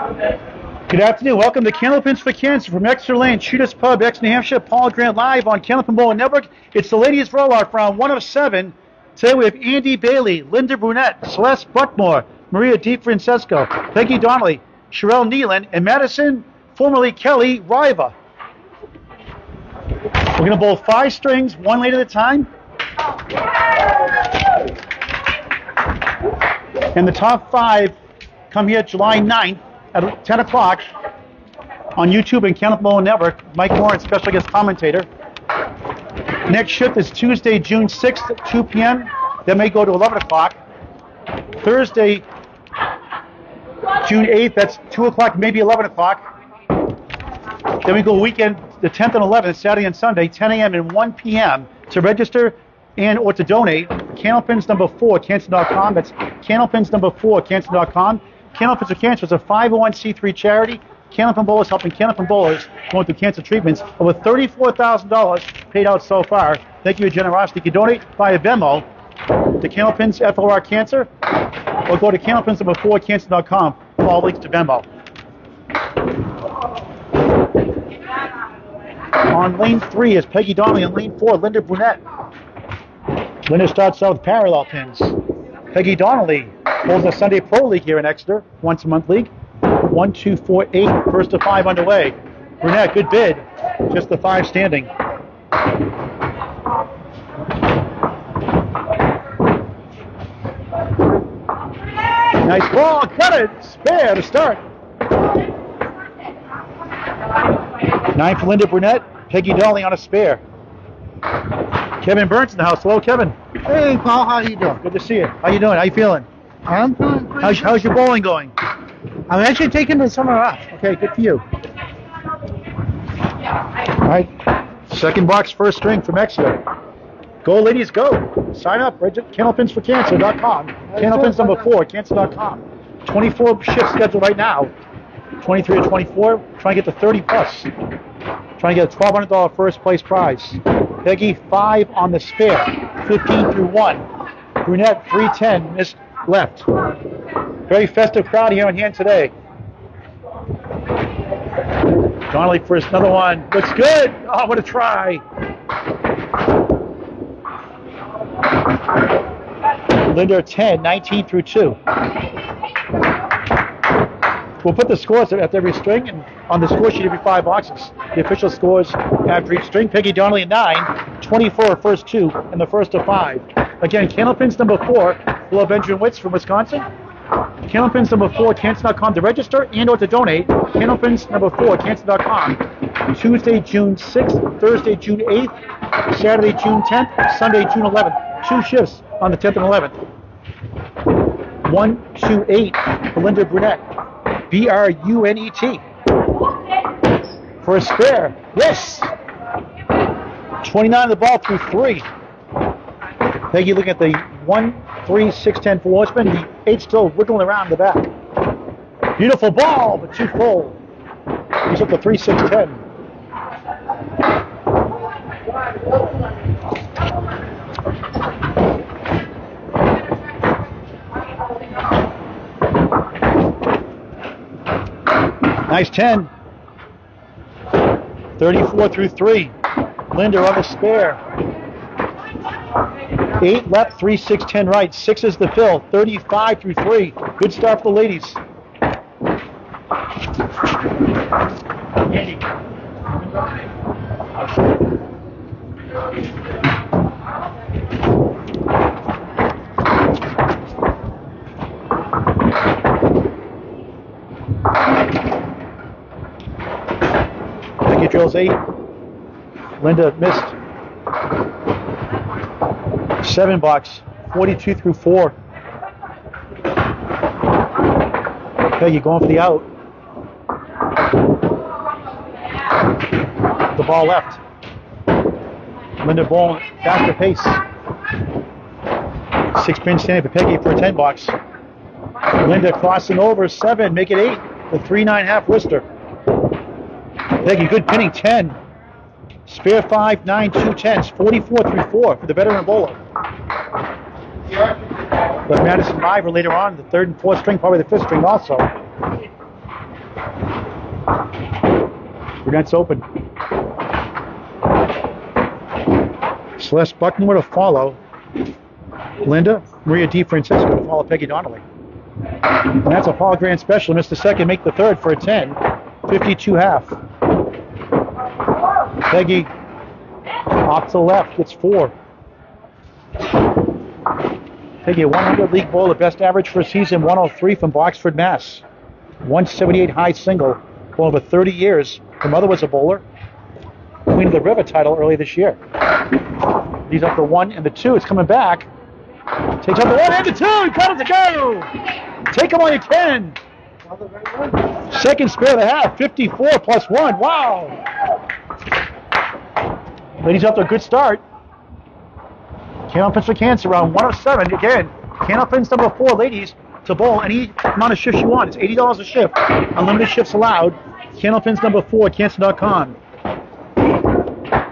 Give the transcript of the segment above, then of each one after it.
Good afternoon. Welcome to Candlepins for Cancer from Exeter Lane, Shooters Pub, Exeter, New Hampshire. Paul Grant live on Candlepin Bowling Network. It's the ladies' roll-off round 1 of 7. Today we have Andi Bailey, Linda Brunet, Celeste Buckmore, Maria DeFrancesco, Pegi Donnelly, Chyrel Kneeland, and Madison, formerly Kelly, Riva. We're going to bowl 5 strings, 1 lane at a time. And the top 5 come here July 9th at 10 o'clock on YouTube and Candlepin Bowling Network. Mike Moore, special guest commentator. Next shift is Tuesday, June 6th at 2 p.m. That may go to 11 o'clock. Thursday, June 8th, that's 2 o'clock, maybe 11 o'clock. Then we go weekend, the 10th and 11th, Saturday and Sunday, 10 a.m. and 1 p.m. To register and or to donate, Candlepins number 4, cancer.com. That's Candlepins number 4, cancer.com. Candlepins for Cancer is a 501c3 charity. Candlepin Bowlers helping Candlepin Bowlers going through cancer treatments. Over $34,000 paid out so far. Thank you for your generosity. You can donate via Venmo to Candlepins FOR Cancer or go to Candlepins number 4, cancer.com for all links to Venmo. On lane 3 is Pegi Donnelly. On lane 4, Linda Brunet. Linda starts out with parallel pins. Pegi Donnelly holds the Sunday Pro League here in Exeter, once a month league. 1, 2, 4, 8, first to 5 underway. Brunet, good bid. Just the 5 standing. Nice ball, cut it, spare to start. 9 for Linda Brunet, Pegi Donnelly on a spare. Kevin Burns in the house. Hello, Kevin. Hey, Paul, how you doing? Good to see you. How you doing? How you feeling? I'm doing pretty How's your bowling going? I'm actually taking the summer off. Okay, good for you. All right, second box, first string from Exeter. Go, ladies, go. Sign up, candlepinsforcancer.com. Candlepins number 4, cancer.com. 24 shifts scheduled right now. 23 to 24, trying to get to 30 plus. Trying to get a $1,200 first place prize. Pegi 5 on the spare, 15 through 1. Brunet 310, missed left. Very festive crowd here on hand today. Donnelly first, another one. Looks good. Oh, what a try. Linda 10, 19 through 2. We'll put the scores after every string, and on the score sheet every 5 boxes. The official scores after each string. Pegi Donnelly at 9, 24 first 2, and the first to 5. Again, Candlepins number 4, hello Benjamin Witz from Wisconsin. Candlepins number 4, cancer.com to register and or to donate. Candlepins number 4, cancer.com. Tuesday, June 6th, Thursday, June 8th, Saturday, June 10th, Sunday, June 11th. 2 shifts on the 10th and 11th. 1, 2, 8 for Linda Brunet. BRUNET. For a spare. Yes! 29 the ball through 3. Pegi looking at the 1, 3, 6, 10 for Horseman. The 8 still wiggling around the back. Beautiful ball, but too full. He's up to 3, 6, 10. Nice 10. 34 through 3. Linda on the spare. 8 left, 3, 6, 10 right. 6 is the fill. 35 through 3. Good start for the ladies. Pegi drills 8. Linda missed. 7 box, 42 through 4. Pegi going for the out. The ball left. Linda bowling faster pace. 6-pin standing for Pegi for a 10 box. Linda crossing over 7, make it 8. The 3-9-half Worcester. Pegi good pinning 10. Spare 5, 9, 2 10s, 44 through 4 for the veteran bowler. But Madison Riva later on, the 3rd and 4th string, probably the 5th string also. Brunet's open. Celeste Buckmore to follow. Linda, Maria DeFrancesco to follow Pegi Donnelly. And that's a Paul Grand Special. Missed the second, make the third for a 10. 52.5. Pegi off to the left, gets 4. Pegi, a 100 league bowler, best average for a season, 103 from Boxford, Mass. 178 high single for over 30 years. Her mother was a bowler. Queen of the Riva title early this year. He's up the 1 and the 2. It's coming back. Takes up the 1 and the 2. Cut it to go. Take him while you can. Second spare of the half. 54 plus 1. Wow. Ladies up to a good start. Candlepins for Cancer round 107. Again, Candlepins number 4, ladies, to bowl any amount of shifts you want. It's $80 a shift. Unlimited shifts allowed. Candlepins number 4, Cancer.com.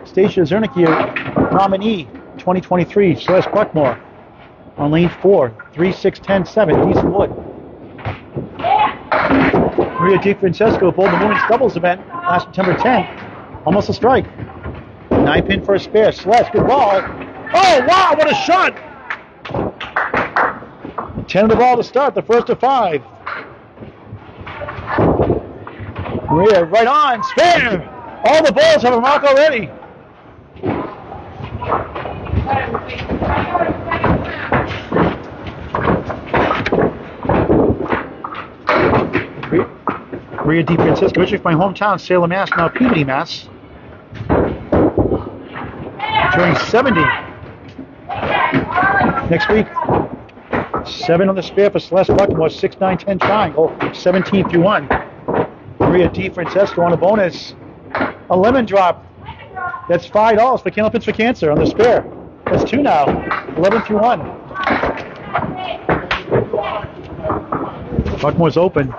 Stacia Zernicke, nominee 2023, Celeste Buckmore. On lane 4, 3-6-10-7, decent wood. Maria DeFrancesco bowled the women's doubles event last September 10th. Almost a strike. 9-pin for a spare. Celeste, good ball. Oh, wow, what a shot! 10 of the ball to start, the first of 5. Maria right on, spare! All the balls have a mark already. Maria DeFrancesco, originally from my hometown, Salem, Mass, now Peabody, Mass. Turning 70 next week. 7 on the spare for Celeste Buckmore, 6-9-10 triangle, 17 through 1. Maria DeFrancesco on a bonus. A lemon drop. That's $5 for Candlepins for Cancer on the spare. That's 2 now. 11 through 1. Buckmore's open.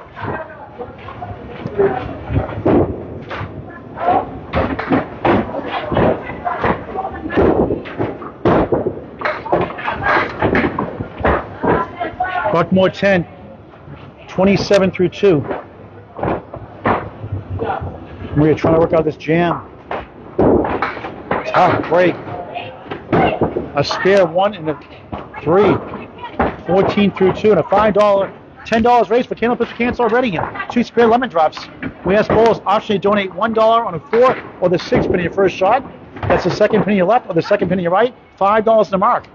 Buckmore 10, 27 through 2. Maria trying to work out this jam. Tough break. A spare 1 and a 3. 14 through 2 and a $5, $10 raise for Candlepins for Cancer already. 2 spare lemon drops. We ask bowlers optionally donate $1 on a 4 or the 6 pin in your first shot. That's the second pin in your left or the second pin in your right. $5 to mark.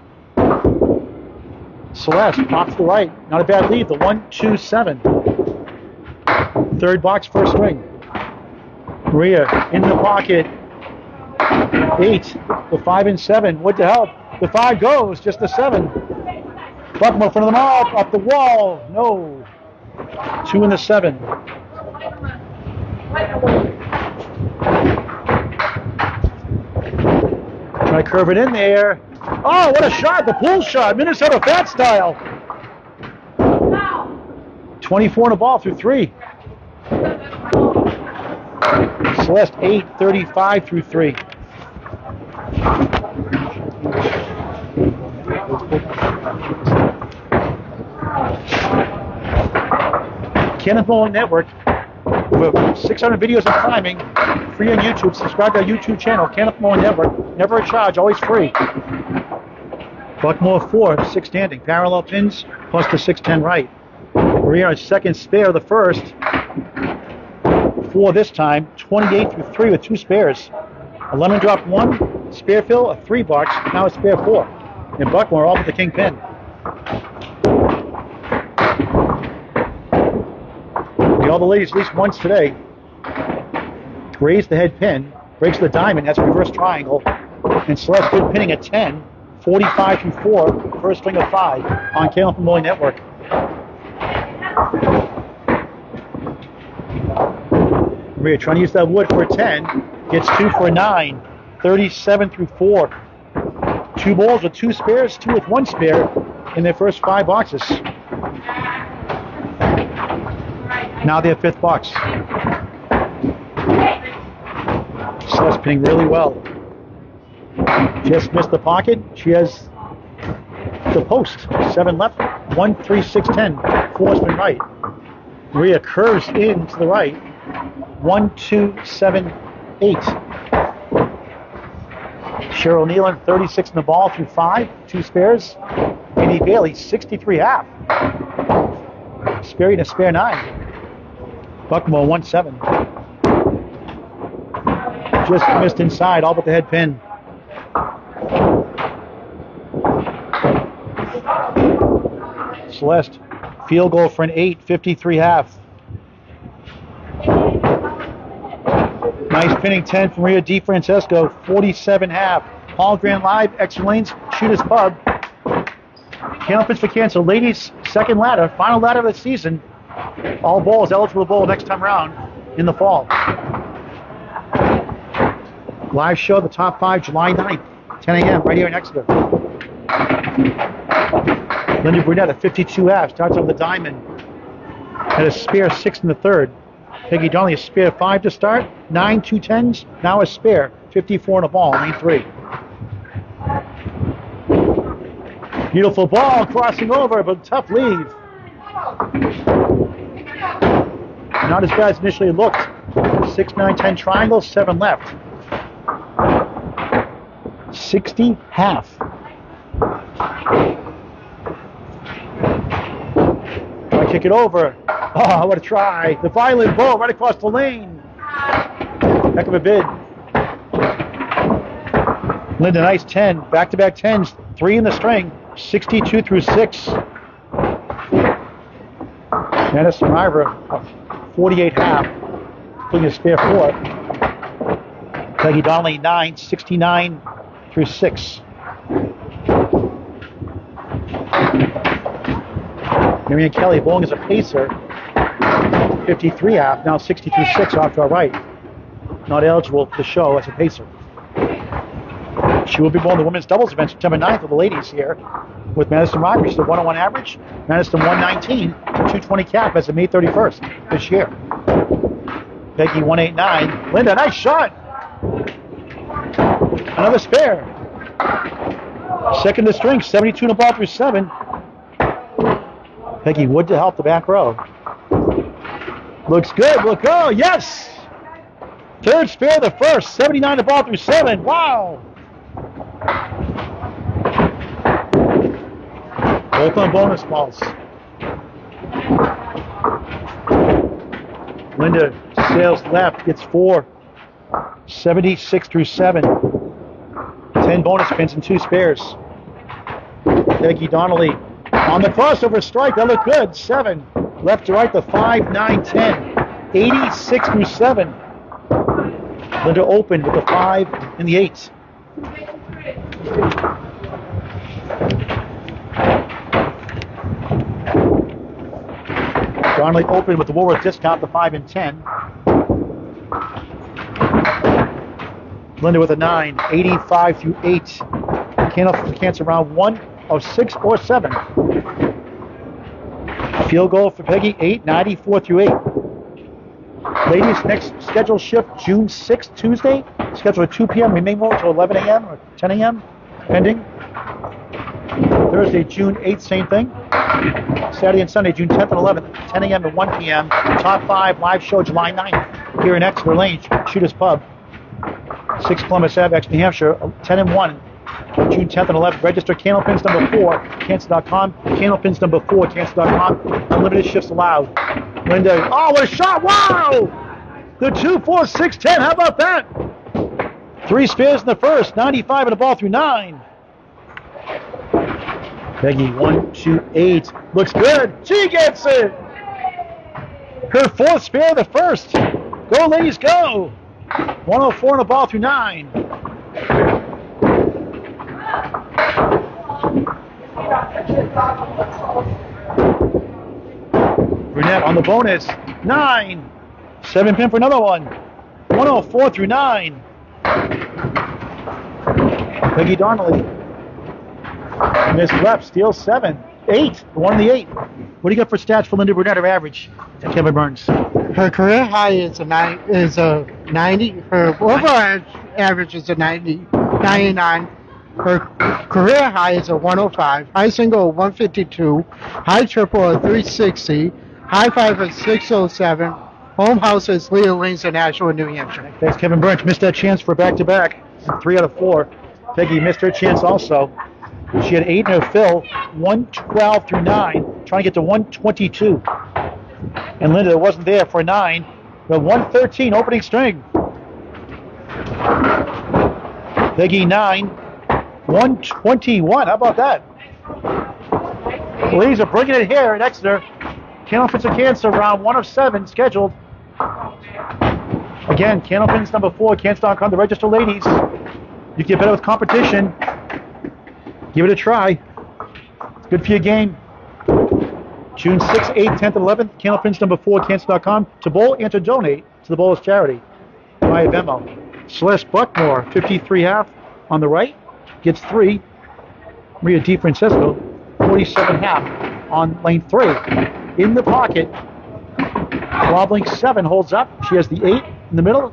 Celeste off to the right. Not a bad lead. The 1-2-7. Third box, first ring. Maria in the pocket. 8. The 5 and 7. Wood to help. The 5 goes. Just the 7. Buckmore in front of the mark. Up the wall. No. 2 and the 7. Try to curve it in there. Oh, what a shot. The pull shot. Minnesota Fat style. 24 in the ball through 3. Celeste 8, 35 through 3. Candlepin Network. With 600 videos of climbing, free on YouTube. Subscribe to our YouTube channel, Candlepin Network. Never a charge, always free. Buckmore 4, 6 standing. Parallel pins plus the 6-10 right. Maria on second spare of the first. 4 this time. 28 through 3 with 2 spares. A lemon drop 1, spare fill, a 3 box, now a spare 4. And Buckmore all with the king pin. All the ladies at least once today. Raise the head pin, breaks the diamond, that's reverse triangle. And Celeste good pinning at 10, 45 through 4, first string of 5 on Candlepin Network. Maria trying to use that wood for a 10, gets 2 for a 9, 37 through 4. 2 bowls with 2 spares, 2 with 1 spare in their first 5 boxes. Now their 5th box. Celeste pinning really well. Just missed the pocket. She has the post. 7 left, 1, 3, 6, 10. 4 spin right. Maria curves in to the right. 1, 2, 7, 8. Chyrel Kneeland, 36 in the ball through 5, 2 spares. Andi Bailey, 63 half. Spare 8 and a spare 9. Buckmore, 1-7. Just missed inside, all but the head pin. Celeste, field goal for an 8, 53 half. Nice pinning 10 from Riva DeFrancesco, 47 half. Hall Grand Live, Exeter Lanes, Shooters Pub. Candlepins for Cancer, ladies, second ladder, final ladder of the season. All bowls eligible to bowl next time around in the fall. Live show, the top 5, July 9th, 10 a.m. right here in Exeter. Linda Brunet, a 52 half, starts off with a diamond. Had a spare 6 in the third. Pegi Donnelly, a spare 5 to start. 9, 2 10s, now a spare. 54 in a ball, lane 3. Beautiful ball crossing over, but tough leave. Not as bad as initially looked. 6, 9, 10 triangle, 7 left. 60 half. I kick it over. Oh, what a try. The violent ball right across the lane. Heck of a bid. Linda, nice 10. Back-to-back 10s. 3 in the string. 62 through 6. Madison Riva, 48 half. Including a spare 4. Pegi Donnelly, 9. 69 through 6. Marianne Kelly bowling as a pacer, 53 half, now 60 through 6 off to our right. Not eligible to show as a pacer. She will be bowling the women's doubles event September 9th with the ladies here with Madison Riva. She's a 101 average. Madison 119, 220 cap as of May 31st this year. Pegi 189. Linda, nice shot. Another spare. Second to string, 72 in the ball through 7. Pegi Wood to help the back row. Looks good. Look, oh, yes! Third spare the first. 79 to ball through 7. Wow! Both on bonus balls. Linda sails left, gets 4. 76 through 7. 10 bonus pins and 2 spares. Pegi Donnelly on the crossover strike, that looked good. 7. Left to right, the 5, 9, 10. 86 through 7. Linda opened with the 5 and the 8. Donnelly opened with the Woolworth discount, the 5 and 10. Linda with a 9, 85 through 8. Candlepins for Cancer round 1 of 6 or 7. Field goal for Pegi, 8, 94 through 8. Ladies, next scheduled shift, June 6th, Tuesday. Scheduled at 2 p.m. We may move to 11 a.m. or 10 a.m., pending. Thursday, June 8th, same thing. Saturday and Sunday, June 10th and 11th, 10 a.m. to 1 p.m. Top 5 live show July 9th here in Exeter Lane, Shooters Pub. 6 Columbus Ave, Exeter, New Hampshire, 10 and 1. June 10th and 11th. Register Candlepins number 4, Cancer.com. Candlepins number 4, Cancer.com. Unlimited shifts allowed. Linda, oh, what a shot! Wow! The 2, 4, 6, 10. How about that? 3 spares in the first, 95 in the ball through 9. Pegi 1, 2, 8. Looks good. She gets it. Her 4th spare of the first. Go, ladies, go. 104 in the ball through 9. Brunet on the bonus. 9. 7 pin for another one. 104 through 9. Pegi Donnelly. Missed left. Steals 7. 8. 1 in the 8. What do you got for stats for Linda Brunet, her average? Kevin Burns. Her career high is a 90. Her overall average is a 99. Her career high is a 105. High single, 152. High triple, a 360. High five, a 607. Home house is Leah Lanes in Ashland, New Hampshire. Thanks, Kevin Burns. Missed that chance for back-to-back. 3 out of 4. Pegi missed her chance also. She had 8 in her fill, 112 through 9, trying to get to 122. And Linda wasn't there for 9, but 113 opening string. Pegi 9, 121. How about that? The ladies are bringing it here at Exeter. C4-Cancer, round 1 of 7 scheduled. Again, Candlepins number 4, Cancer.com, the register ladies. You get better with competition. Give it a try. It's good for your game. June 6th, 8th, 10th, and 11th, Candlepins number 4, Cancer.com, to bowl and to donate to the Bowlers Charity via Venmo. Celeste Buckmore, 53.5 on the right, gets 3. Maria DeFrancesco, 47.5 on lane 3. In the pocket, wobbling 7 holds up. She has the 8 in the middle,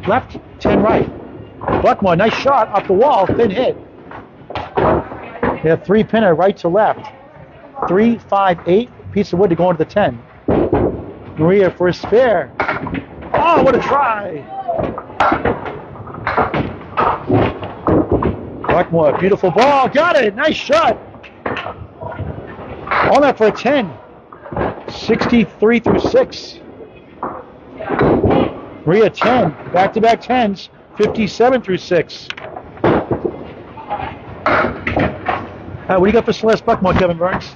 left, 10 right. Buckmore, nice shot off the wall, thin hit. They have 3 pinner right to left. 3, 5, 8, piece of wood to go into the 10. Maria for a spare. Oh, what a try! Buckmore, beautiful ball, got it, nice shot. All that for a 10. 63 through 6. Maria 10, back-to-back 10s, 57 through 6. What do you got for Celeste Buckmore, Kevin Burns?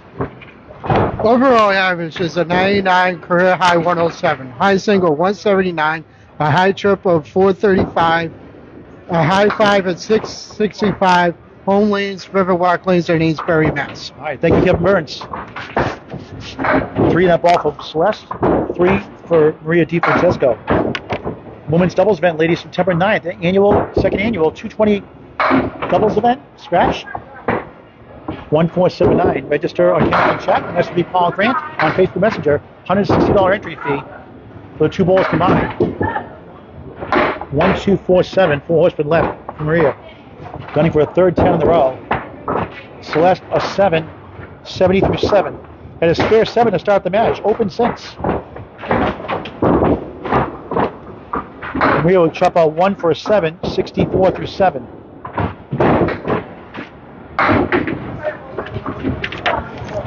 Overall average is a 99, career high 107. High single 179, a high triple of 435, a high 5 at 665, home lanes, Riverwalk lanes, and Amesbury, Mass. All right, thank you, Kevin Burns. 3 in that ball for Celeste, 3 for Maria DeFrancesco. Women's doubles event, ladies, September 9th, second annual 220 doubles event, scratch. 1479. Register on Candlepin chat. And that's to be Paul Grant on Facebook Messenger. $160 entry fee for the 2 balls combined. 1-2-4-7. 4 horsemen left for Maria. Gunning for a third 10 in the row. Celeste a 7. 70 through 7. And a spare 7 to start the match. Open since. Maria will chop out 1 for a 7. 64 through 7.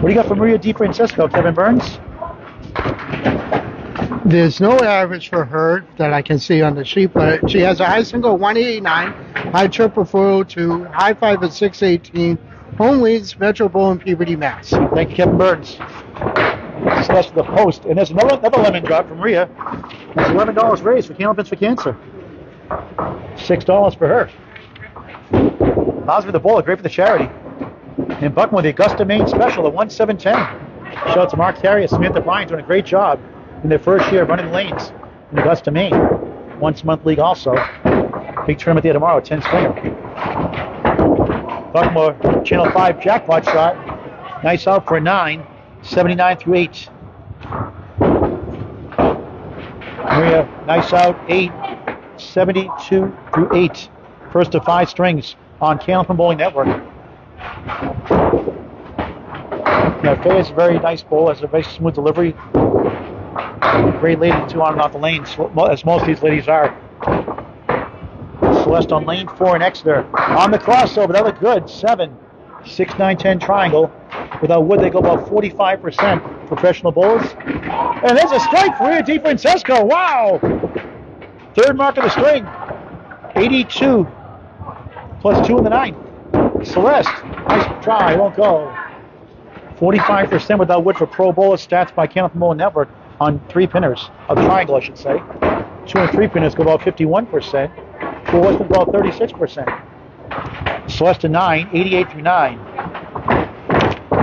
What do you got for Maria DeFrancesco, Kevin Burns? There's no average for her that I can see on the sheet, but she has a high single 189, high triple 402, high 5 at 618, home leads, Metro Bowl, and Peabody, Mass. Thank you, Kevin Burns. Celeste to the post. And there's another lemon drop from Maria. That's $11 raised for Candlepins for Cancer. $6 for her. How's for the bowler, great for the charity. And Buckmore, the Augusta, Maine special, the 1-7-10. Shout out to Mark Carrier, Samantha Bryan, doing a great job in their first year of running lanes in Augusta, Maine. Once-a-month league also. Big tournament there tomorrow, 10 swinger. Buckmore, Channel 5 jackpot shot. Nice out for a 9, 79 through 8. Maria, nice out, 8, 72 through 8. First of 5 strings on Candlepin Bowling Network. Now, Faye is a very nice bowl, has a very smooth delivery. Great lady, 2 on and off the lane, as most of these ladies are. Celeste on lane 4 in Exeter. On the crossover, that looked good. 7, 6, 9, 10 triangle. Without wood, they go about 45% professional bowlers. And there's a strike for Maria DeFrancesco. Wow! Third mark of the string. 82 plus 2 in the 9th. Celeste, nice try, won't go. 45% without wood for pro bowler stats by Candlepin Bowling Network on 3 pinners. A triangle, I should say. 2 and 3 pinners go about 51%. 4 horsemen go about 36%. Celeste to 9, 88 through 9.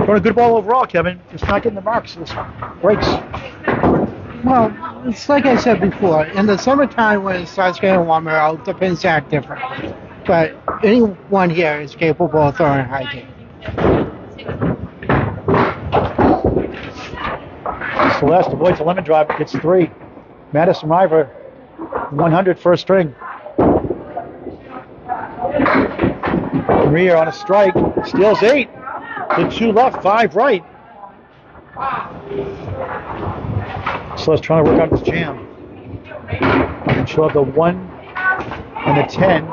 Doing a good ball overall, Kevin. Just not getting the marks. This breaks. Well, it's like I said before. In the summertime when it starts getting warmer out, the pins act different. But anyone here is capable of throwing a high game. Celeste avoids a lemon drop, gets 3. Madison Riva, 100 first string. Maria on a strike, steals 8. The 2 left, 5 right. Celeste trying to work out this jam. And she'll have the 1 and the 10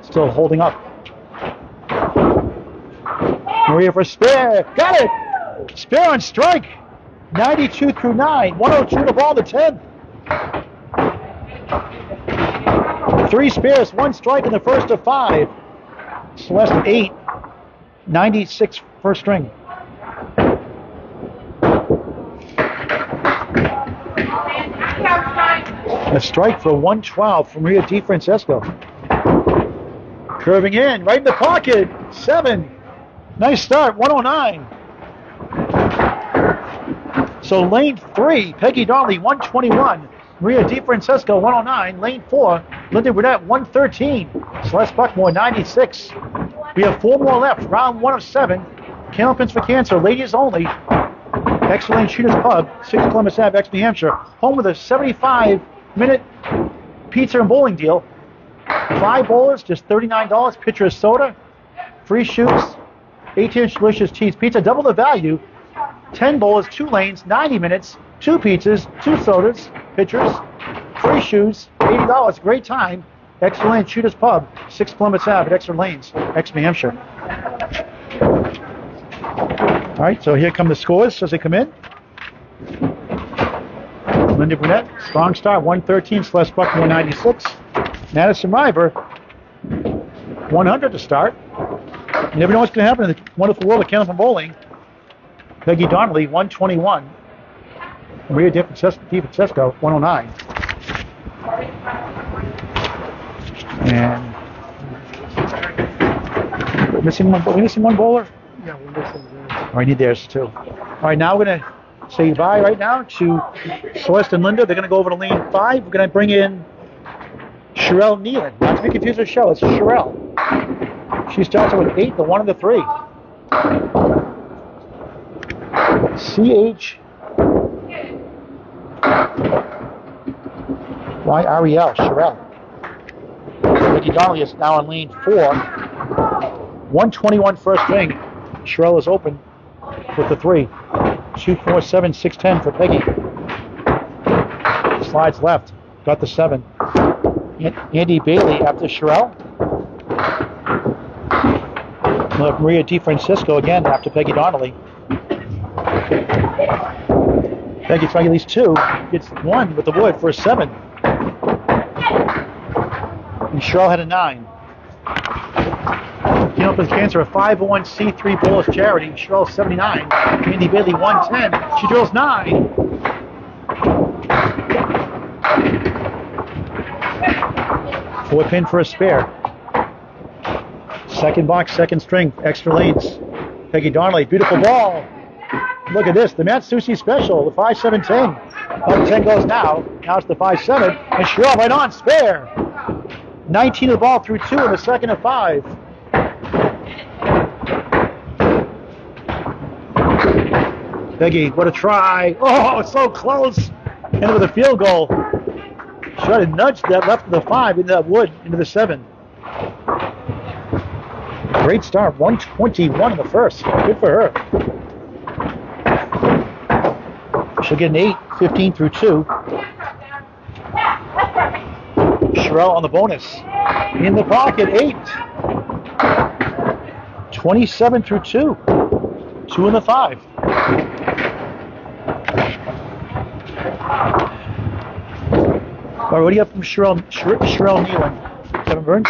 still holding up. Maria for spare. Got it! Spare on strike. 92 through 9. 102 to ball, the 10th. 3 spares, 1 strike in the first of 5. Celeste 8. 96 first string. A strike for 112 from Maria DeFrancesco. Curving in, right in the pocket. 7. Nice start, 109. So lane 3, Pegi Donnelly, 121. Maria DeFrancesco, 109. Lane 4, Linda Brunet, 113. Celeste Buckmore, 96. We have 4 more left. Round 1 of 7. Candlepins for Cancer, ladies only. Excellent Shooters Pub, 6 Columbus Ave, New Hampshire. Home with a 75-minute pizza and bowling deal. 5 bowlers, just $39. Pitcher of soda, free shoes, 18-inch delicious cheese pizza, double the value. 10 bowlers, 2 lanes, 90 minutes, 2 pizzas, 2 sodas, pitchers, free shoes, $80. Great time. Excellent Shooters Pub, 6 Columbus Ave at Exeter Lanes, New Hampshire. All right, so here come the scores as they come in. Linda Brunet, strong start, 113. Celeste Buckmore, 196. Madison Riva, 100 to start. You never know what's going to happen in the wonderful world of Candlepin bowling. Pegi Donnelly, 121. Maria DeFrancesco, 109. And we're missing one bowler? Yeah, we're missing one. Oh, I need theirs too. All right, now we're going to say bye right now to Celeste and Linda. They're going to go over to lane 5. We're going to bring in Chyrel Kneeland. Not to be confused with Shell, it's Chyrel. She starts out with 8, the 1 and the 3. Chyrel, Chyrel. Pegi Donnelly is now on lane 4. 121 first string. Chyrel is open with the 3. 2, 4, 7, 6, 10 for Pegi. Slides left. Got the 7. Andi Bailey after Chyrel. We'll have Maria DeFrancesco again after Pegi Donnelly. Pegi trying at least 2. Gets 1 with the wood for a 7. And Chyrel had a 9. Candlepins Cancer, a 501c3 bowlers charity. Chyrel 79. Andi Bailey 110. She drills 9. Four pin for a spare. Second box, second string, extra lanes. Pegi Donnelly, beautiful ball. Look at this, the Matsushi special, the 5-7-10. Up 10 goes now. Now it's the 5-7. And Chyrel right on, spare. 19 of the ball through 2 in the second of 5. Pegi, what a try. Oh, it's so close. And with a field goal. Tried to nudge that left of the 5 into that wood, into the 7. Great start, 121 in the first. Good for her. She'll get an 8, 15 through 2. Chyrel on the bonus. In the pocket, 8. 27 through 2. 2 in the 5. All right, what do you have from Chyrel Kneeland? Kevin Burns?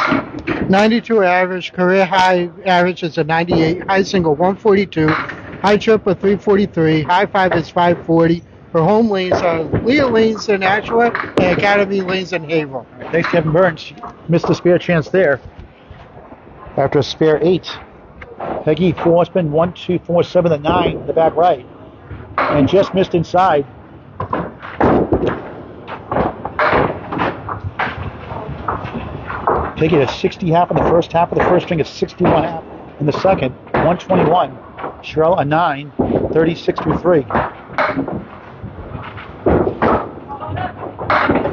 92 average, career high average is a 98, high single 142, high triple 343, high 5 is 540. Her home lanes are Leah Lanes in Ashua and Academy Lanes in Haverhill. Thanks, Kevin Burns. Missed a spare chance there. After a spare 8. Pegi, 4 spin, 1, 2, 4, 7, and 9 in the back right. And just missed inside. Pegi at 60 half in the first half of the first string, at 61 half in the second, 121. Chyrel a 9, 36 through 3.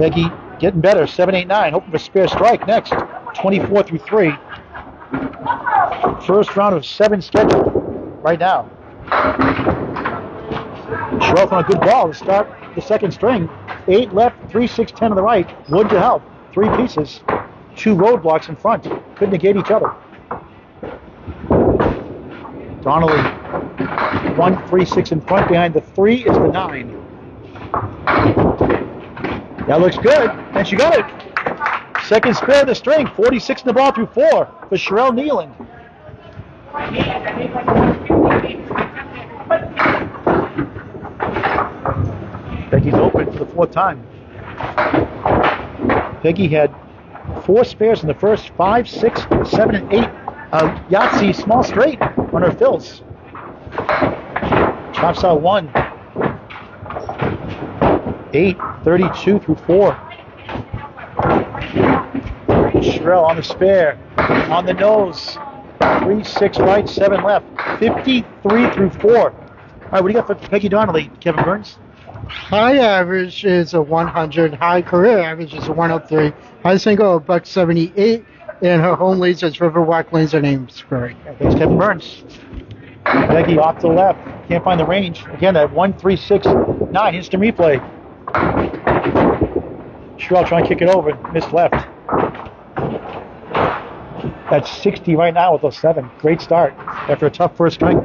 Pegi getting better, 7, 8, 9, hoping for spare strike next, 24 through 3. First round of 7 scheduled right now. Chyrel on a good ball to start the second string. 8 left, 3, 6, 10 on the right. Wood to help. 3 pieces. 2 roadblocks in front. Could negate each other. Donnelly, 1, 3, 6 in front. Behind the 3 is the 9. That looks good. And she got it. Second spare of the string. 46 in the ball through 4 for Chyrel Kneeland. Pegi's open for the 4th time. Pegi had 4 spares in the first 5, 6, 7, and 8. Yahtzee small straight on her fills. Chops out 1. 8, 32 through 4. Chyrel on the spare. On the nose. 3, 6 right, 7 left. 53 through 4. All right, what do you got for Pegi Donnelly, Kevin Burns? High average is a 100. High career average is a 103. High single, a $178. And her home leads is Riverwalk Lanes and Amesbury. Thanks, Kevin Burns. Pegi off to the left. Can't find the range. Again, that 1, 3, 6, 9. Instant replay. Chyrel trying to kick it over. Missed left. That's 60 right now with those 7. Great start after a tough first string.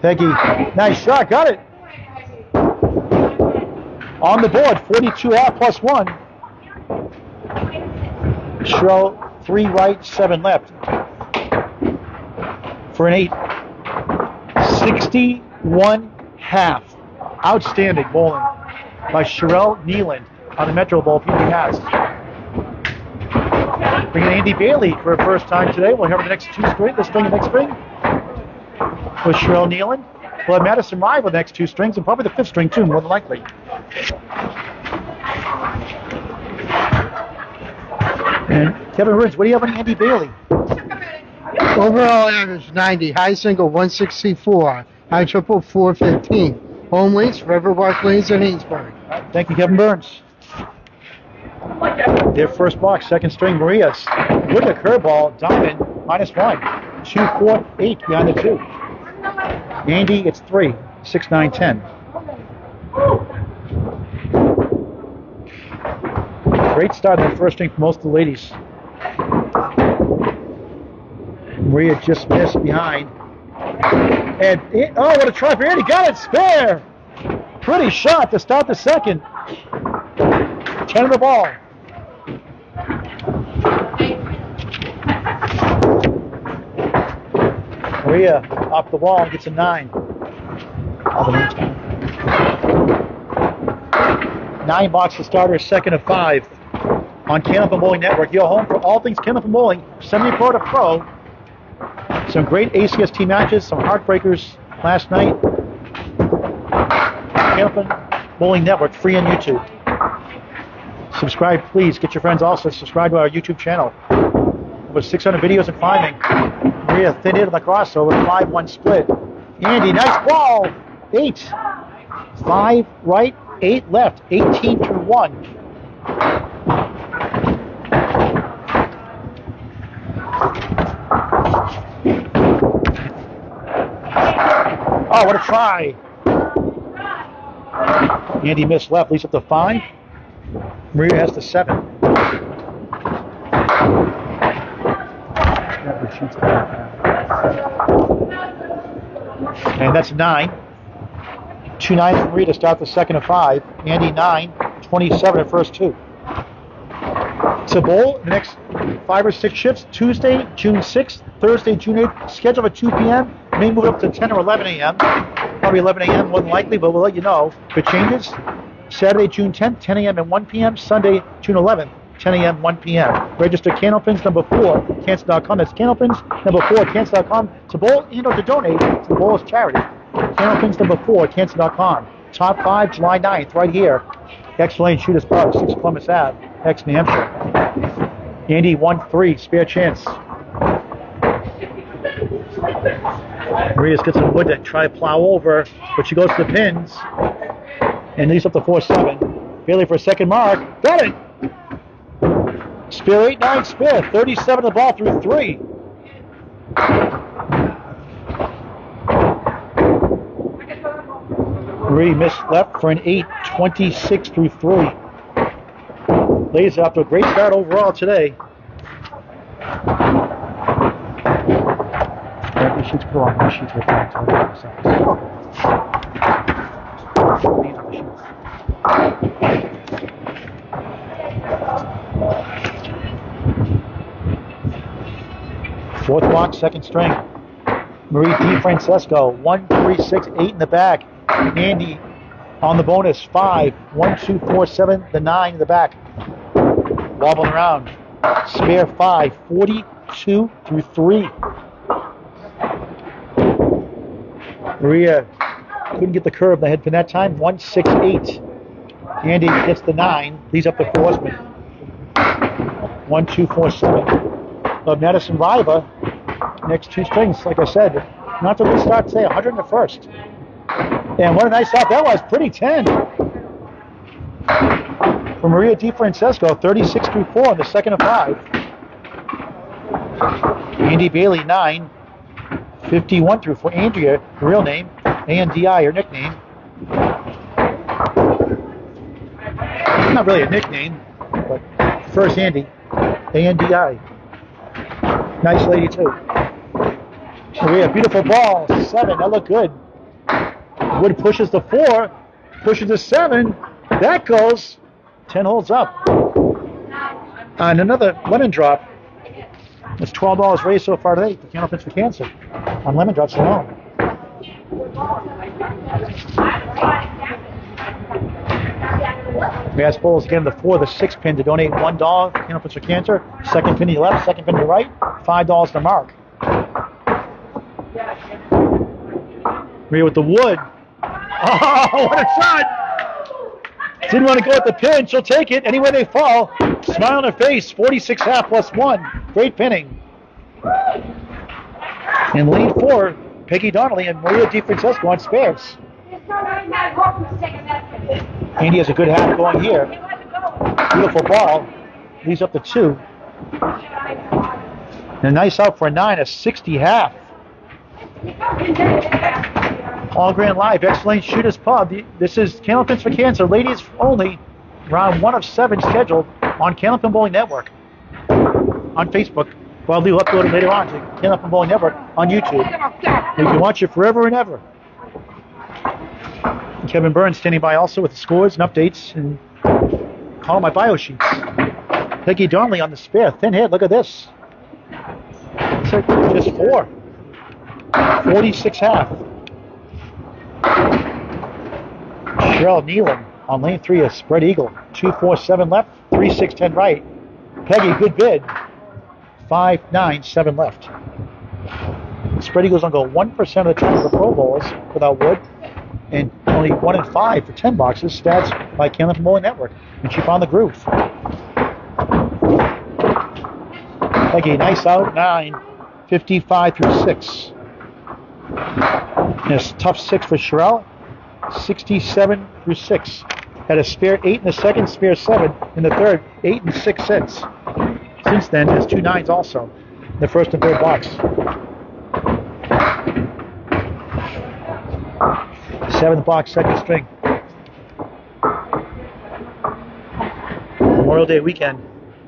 Pegi, nice shot. Got it. On the board, 42 off plus 1. Chyrel, 3 right, 7 left. For an 8. 61 half. Outstanding bowling by Chyrel Kneeland on the Metro Bowl PB Mass. Bringing Andi Bailey for her first time today. We'll hear her the next 2 strings, this spring and next spring. With Chyrel Kneeland. We'll have Madison Riva the next 2 strings and probably the 5th string too, more than likely. And Kevin Burns, what do you have on Andi Bailey? Overall average 90. High single 164. High triple 415. Home leads Riverwalk Lanes and Amesbury. Thank you, Kevin Burns. Their first box, 2nd string, Maria's. With a curveball, diamond, -1. 2, 4, 8 behind the 2. Andi, it's 3, 6, 9, 10. Great start in the first string for most of the ladies. Maria just missed behind. And oh, what a try for Andi. Got it, spare. Pretty shot to start the 2nd. 10 of the ball. Maria off the wall and gets a 9. 9 box to starter, 2nd of 5 on Candlepin Bowling Network. Your home for all things Candlepin Bowling, semi-pro to pro. Some great ACST matches, some heartbreakers last night. Candlepin Bowling Network, free on YouTube. Subscribe, please. Get your friends also subscribe to our YouTube channel. Over 600 videos and climbing. Maria thin hit on the crossover, 5-1 split. Andi, nice ball. 8. 5 right, 8 left. 18 through 1. Oh, what a try. Andi missed left, leads up to 5. Maria has the 7. And that's 9. 2 9 for Maria to start the 2nd of 5. Andi 9, 27 at first 2. To bowl the next 5 or 6 shifts, Tuesday, June 6th, Thursday, June 8th, scheduled at 2 p.m. May move up to 10 or 11 a.m. Probably 11 a.m. more than likely, but we'll let you know if it changes. Saturday, June 10th, 10 a.m. and 1 p.m. Sunday, June 11th, 10 a.m., 1 p.m. Register Candlepins number 4, Cancer.com. That's Candlepins number 4, Cancer.com to bowl and or to donate to the Bowlers Charity. Candlepins number 4, Cancer.com. Top 5, July 9th, right here. X-Lane Shooters Park, 6 Columbus Ave, X, New Hampshire. Andi 1-3, spare chance. Maria's got some wood to try to plow over, but she goes to the pins and leaves up to 4-7. Bailey for a 2nd mark. Got it! Spare 8-9 spare. 37 the ball through 3. Marie missed left for an 8. 26 through 3. Ladies, after a great start overall today. These sheets put on these sheets with that. These are the sheets. Fourth block, second string. DeFrancesco, 1, 3, 6, 8 in the back. Andi on the bonus, 5, 1, 2, 4, 7, the 9 in the back. Wobbling around. Spare 5, 42 through 3. Maria couldn't get the curve in the head pin that time. 1, 6, 8. Andi gets the 9, leads up the horseman. 1, 2, 4, 7. Madison Riva, next two strings, like I said. Not to start today, 100 in the first. And what a nice shot that was, pretty 10. For Maria DeFrancesco, 36 through 4 in the second of 5. Andi Bailey, 9. 51 through 4. Andrea, her real name. Andi, her nickname. Not really a nickname, but first Andi. Andi. Nice lady, too. Maria, beautiful ball. 7, that looked good. Wood pushes the 4, pushes the 7. That goes. 10 holds up. And another lemon drop. It's $12 raised so far today for Candlepins for Cancer on lemon drops alone. Mass pulls again the 4, the 6 pin to donate $1 for Candlepins for Cancer. Second pin to your left, second pin to your right. $5 to mark. Maria with the wood. Oh, what a shot! Didn't want to go at the pin. She'll take it anywhere they fall. Smile on her face. 46 half plus 1. Great pinning. And lead 4, Pegi Donnelly and Maria DeFrancesco on spares. Andi has a good half going here. Beautiful ball. Leads up to 2. And a nice out for a 9, a 60 half. All Grand Live, Excellent Shooters Pub. This is Candlepins for Cancer, ladies only. Round 1 of 7 scheduled on Candlepin Bowling Network on Facebook. Well, we'll upload it later on to Candlepin Bowling Network on YouTube. You can watch it forever and ever. And Kevin Burns standing by also with the scores and updates and call my bio sheets. Pegi Donnelly on the spare, thin hit. Look at this. It's just 4. 46 half. Chyrel Kneeland on lane 3, a spread eagle. 2, 4, 7 left, 3, 6, 10 right. Pegi, good bid. 5, 9, 7 left. Spread eagles don't go 1% of the time for the Pro Bowlers without wood, and only 1 in 5 for 10 boxes. Stats by Candlepin Bowling Network. And she found the groove. Pegi, nice out. 9, 55 through 6. And a tough 6 for Chyrel. 67 through 6. Had a spare 8 in the second, spare 7 in the third. 8 and 6 since. Since then, there's 2 9s also in the first and third box. 7th box, second string. Memorial Day weekend.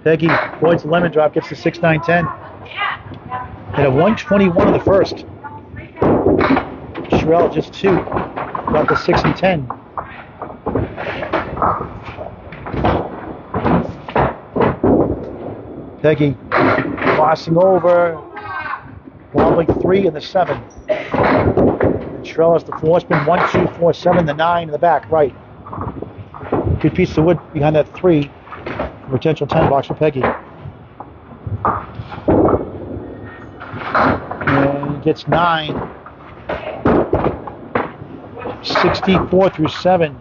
Pegi avoids the lemon drop, gets to 6, 9, 10. Had a 121 in the first. Chyrel just 2. Got the 6 and 10. Pegi crossing over. Wobbling 3 in the 7. Chyrel has the 4 spin. 1, 2, 4, 7, the 9 in the back, right. Good piece of wood behind that 3. Potential 10 box for Pegi. And gets 9. 64 through 7.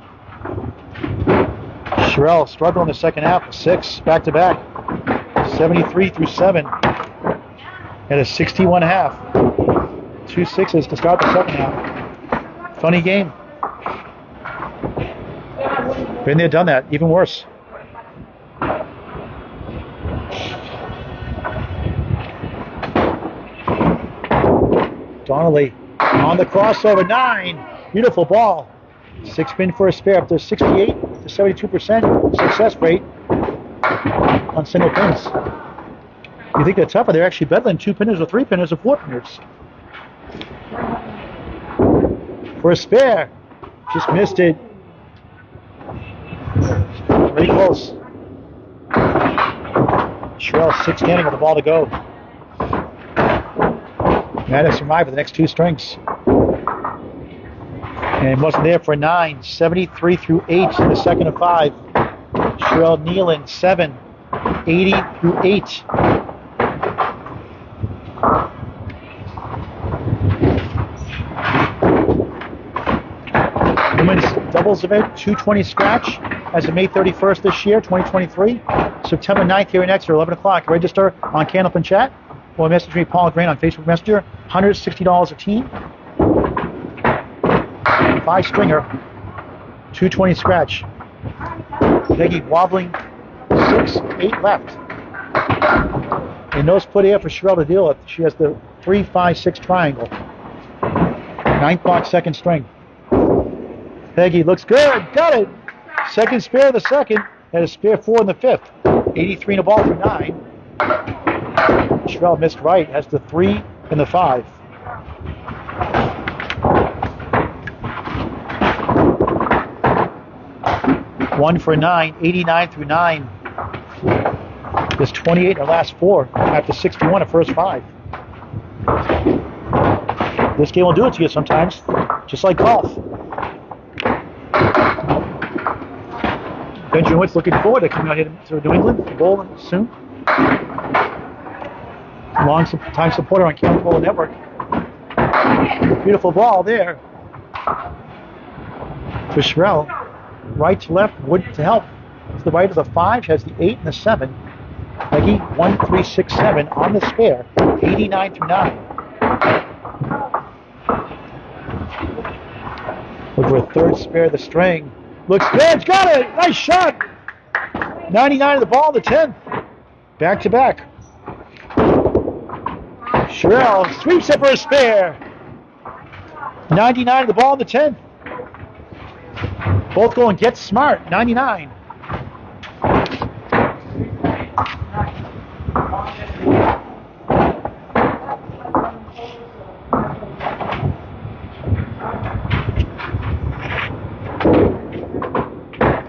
Chyrel struggling in the second half. 6 back to back. 73 through 7. And a 61 half. 2 6s to start the second half. Funny game. Been there, done that. Even worse. Donnelly on the crossover. 9. Beautiful ball. 6 spin for a spare up to 68 to 72% success rate on single pins. You think they're tougher? They're actually better than 2 pinners or 3 pinners or 4 pinners. For a spare, just missed it. Very close. Chyrel 6 standing with the ball to go. Madison Riva the next 2 strings. And wasn't there for 9. 73 through 8 in the second of 5. Chyrel Kneeland 7. 80 through 8. Women's doubles event, 220 scratch, as of May 31st this year, 2023. September 9th here in Exeter, 11 o'clock. Register on Candlepin Chat or message me, Paul Grant, on Facebook Messenger. $160 a team. 5-stringer, 220 scratch. Pegi wobbling, 6, 8 left. And no split air for Chyrel to deal with. She has the 3, 5, 6 triangle. 9th box, 2nd string. Pegi looks good, got it. Second spare of the second, and a spare 4 in the 5th. 83 in the ball for 9. Chyrel missed right, has the 3 and the 5. One for 9, 89 through 9. There's 28 in the last 4 after 61 of first 5. This game will do it to you sometimes, just like golf. Benjamin Witt's looking forward to coming out here to New England to bowl soon. Long time supporter on Candlepin Network. Beautiful ball there for Chyrel. Right to left, Wood to help. To the right of the 5 has the 8 and the 7. Pegi 1, 3, 6, 7 on the spare. 89 through 9. Look for a 3rd spare of the string. Looks good, got it! Nice shot! 99 of the ball, the 10th. Back to back. Chyrel sweeps it for a spare. 99 of the ball, the 10th. Both going get smart, 99.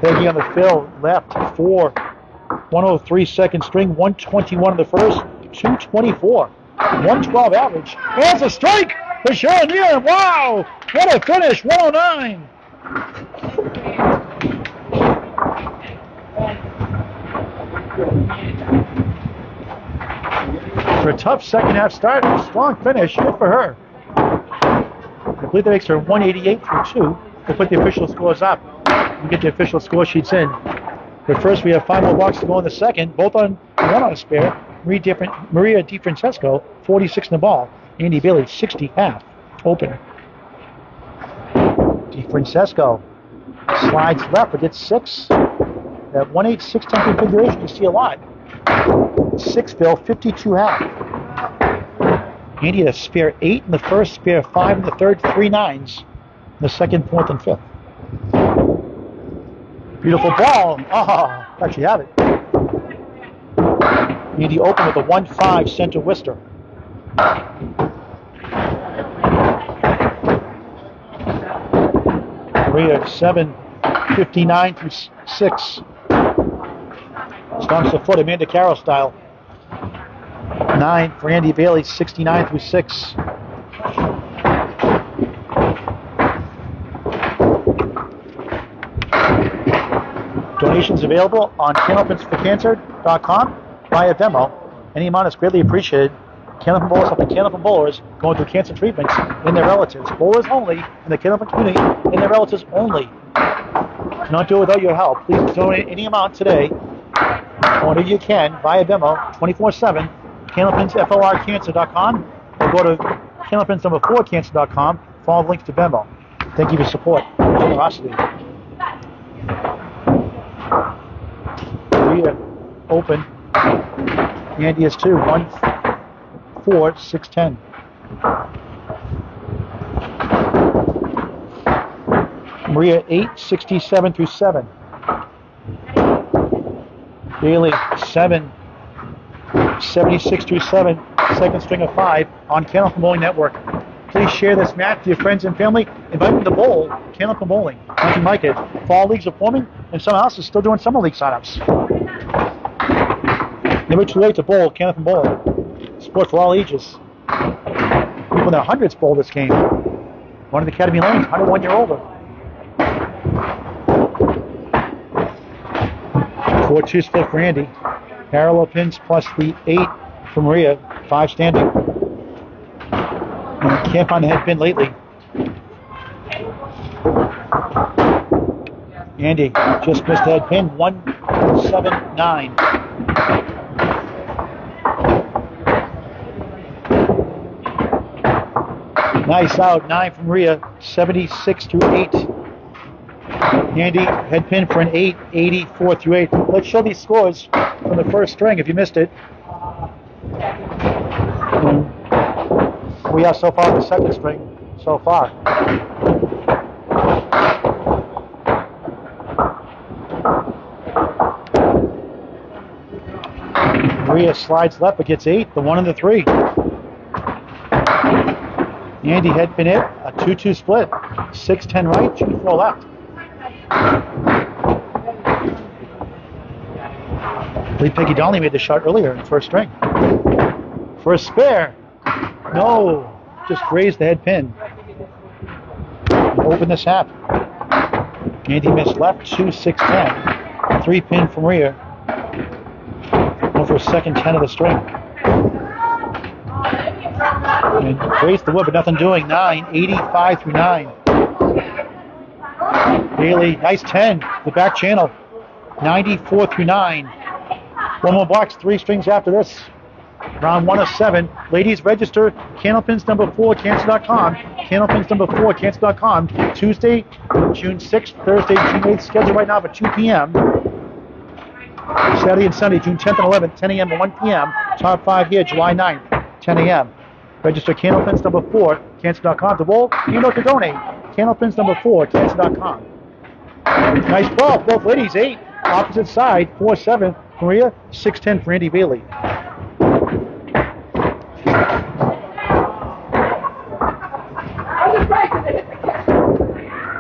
Pegi on the fill, left, 4. 103 second string, 121 in the first, 224. 112 average. There's a strike for Chyrel Kneeland. Wow! What a finish, 109. For a tough second half start, strong finish, good for her. I believe that makes her 188 through 2. We'll put the official scores up and get the official score sheets in. But first we have 5 more boxes to go in the second, both on one on a spare. Maria DeFrancesco, 46 in the ball. Andi Bailey, 60 half, open. DeFrancesco slides left, but gets 6. That 1-8-6-10 configuration, you see a lot. 6 bill, 52 half. Andi had a spare 8 in the first, spare 5 in the third, 3 9s in the second, 4th, and 5th. Beautiful ball. Oh, actually have it. Andi open with a 1-5 center Worcester. Maria 7-59 through 6. Stomps the foot, Amanda Carroll style. 9 for Andi Bailey, 69 through 6. Donations available on Candlepins4Cancer.com via Venmo. Any amount is greatly appreciated. Candlepin bowlers helping Candlepin bowlers going through cancer treatments in their relatives. Bowlers only, in the Candlepin community, in their relatives only. Cannot do it without your help. Please donate any amount today, or you can, via Venmo, 24/7, Candlepins4Cancer.com, or go to Candlepins4Cancer.com for all the links to Venmo. Thank you for support. Generosity. Maria open. Andi is 2, 1-4, 6-10. Maria 8, 67 through 7. Bailey 7, 76 through 7. Second string of 5 on Candlepin Bowling Network. Please share this match with your friends and family. Invite them to bowl Candlepin Bowling. Nothing like it. Fall leagues are forming, and some houses still doing summer league signups. Never too late to bowl Candlepin Bowling. Sport for all ages. People in their hundreds bowl this game. One of the Academy lanes, 101 year older. 4-2 split for Andi. Parallel pins plus the 8 for Maria. 5 standing. And can't find the head pin lately. Andi just missed the head pin. 179. Nice out. 9 from Maria. 76 through 8. Andi head pin for an 8. 84 through 8. Let's show these scores from the first string if you missed it. And we have so far the second string so far. Maria slides left but gets 8, the 1 and the 3. Andi head pin hit, a 2-2 split. 6-10 right, 2-4 left. I believe Pegi Donnelly made the shot earlier in the first string. For a spare. No, just grazed the head pin. Open this half. Andi missed left, 2-6-10. 3 pin from Maria. Going for a second 10 of the string. And grazed the wood, but nothing doing. 9, 85 through 9. Bailey, nice 10, the back channel. 94 through 9. One more box, 3 strings after this. Round 1 of 7. Ladies, register. Candlepins number 4, cancer.com. Candlepins number 4, cancer.com. Tuesday, June 6th, Thursday, June 8th. Scheduled right now for 2 p.m. Saturday and Sunday, June 10th and 11th, 10 a.m. and 1 p.m. Top 5 here, July 9th, 10 a.m. Register Candlepins number 4, cancer.com. To bowl, you know to donate. Candlepins number 4, cancer.com. Nice ball, both ladies, 8. Opposite side, 4-7. Maria, 6-10 for Andi Bailey.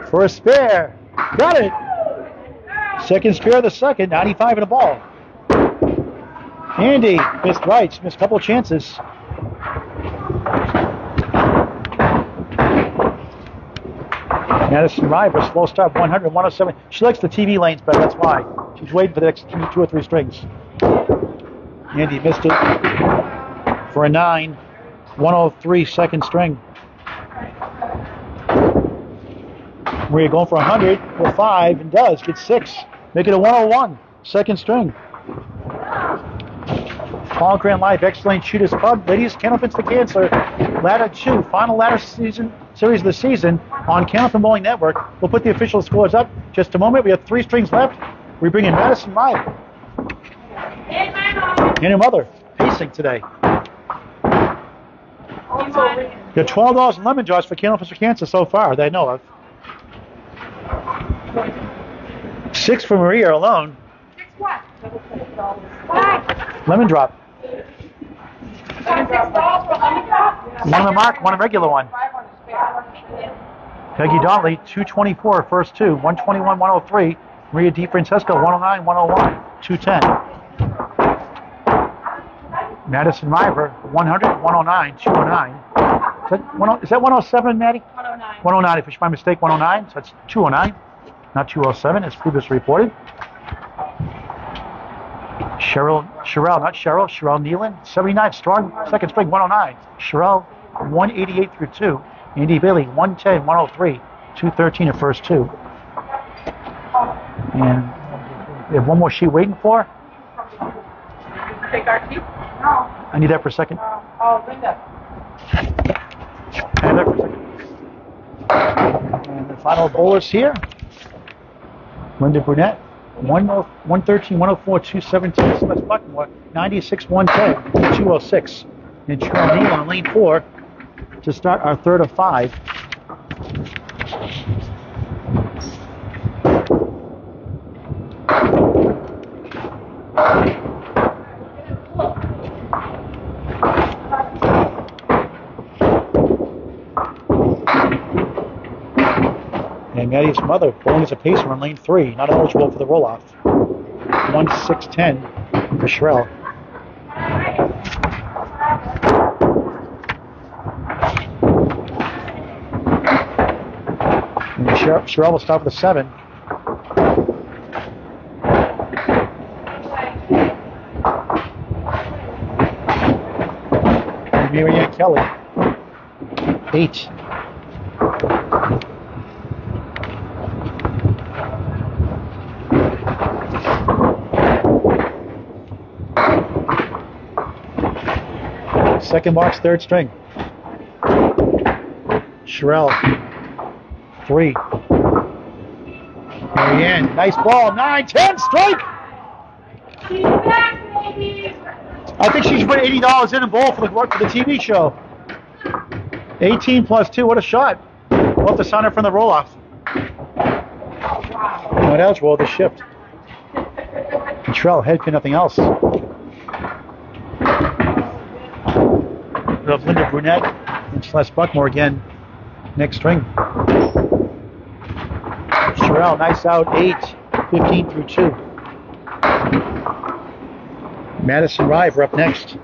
For a spare. Got it. Second spare of the second, 95 in the ball. Andi missed rights, missed a couple of chances. Madison Riva, slow start, 100, 107. She likes the TV lanes better, that's why. She's waiting for the next 2 or 3 strings. Andi missed it for a 9, 103 second string. Maria going for 100 for 5 and does get 6. Make it a 101 second string. Paul Grand Live X-Lane Shooters Club. Ladies, Candlepins to Cancer. Ladder 2, final ladder series of the season on Candlepin Bowling Network. We'll put the official scores up just a moment. We have 3 strings left. We bring in Madison Riva and her mother pacing today. There are $12 in lemon jars for Candlepins for Cancer so far that I know of. 6 for Maria alone. 6 what? Lemon drop. $6 for lemon drop? One on the mark, one a regular one. Pegi Donnelly, 224, first 2. 121, 103. Maria DeFrancesco, 109, 101. 210. Madison Riva, 100, 109, 209. Is that 107, Maddie? 109. 109, if it's my mistake, 109. So that's 209, not 207, as previously reported. Chyrel, Kneeland, 79, strong second string, 109. Chyrel, 188 through 2. Andi Bailey, 110, 103, 213 at first 2. And we have one more sheet waiting for. Take our sheet? No. I need that for a second. Linda. I have that for a second. And the final bowlers here. Linda Brunet, 113, 104, 217. Celeste Buckmore, 96, 110, 206. And Chyrel Kneeland on lane 4 to start our third of 5. Maddie's mother bowling as a pacer on lane 3, not eligible for the roll-off. 1-6-10 for Chyrel. And Chyrel will start with a 7. And Marianne Kelly, 8. Second box, third string. Chyrel, 3. Marianne, nice ball, 9-10, strike! She's back, baby. I think she should put $80 in a bowl for the TV show. 18 plus 2, what a shot. We'll have to sign her from the roll-off. Not eligible with the shift. Chyrel, head pin, nothing else. We have Linda Brunet and Celeste Buckmore again. Next string. Chyrel, nice out, 8, 15 through 2. Madison Riva up next.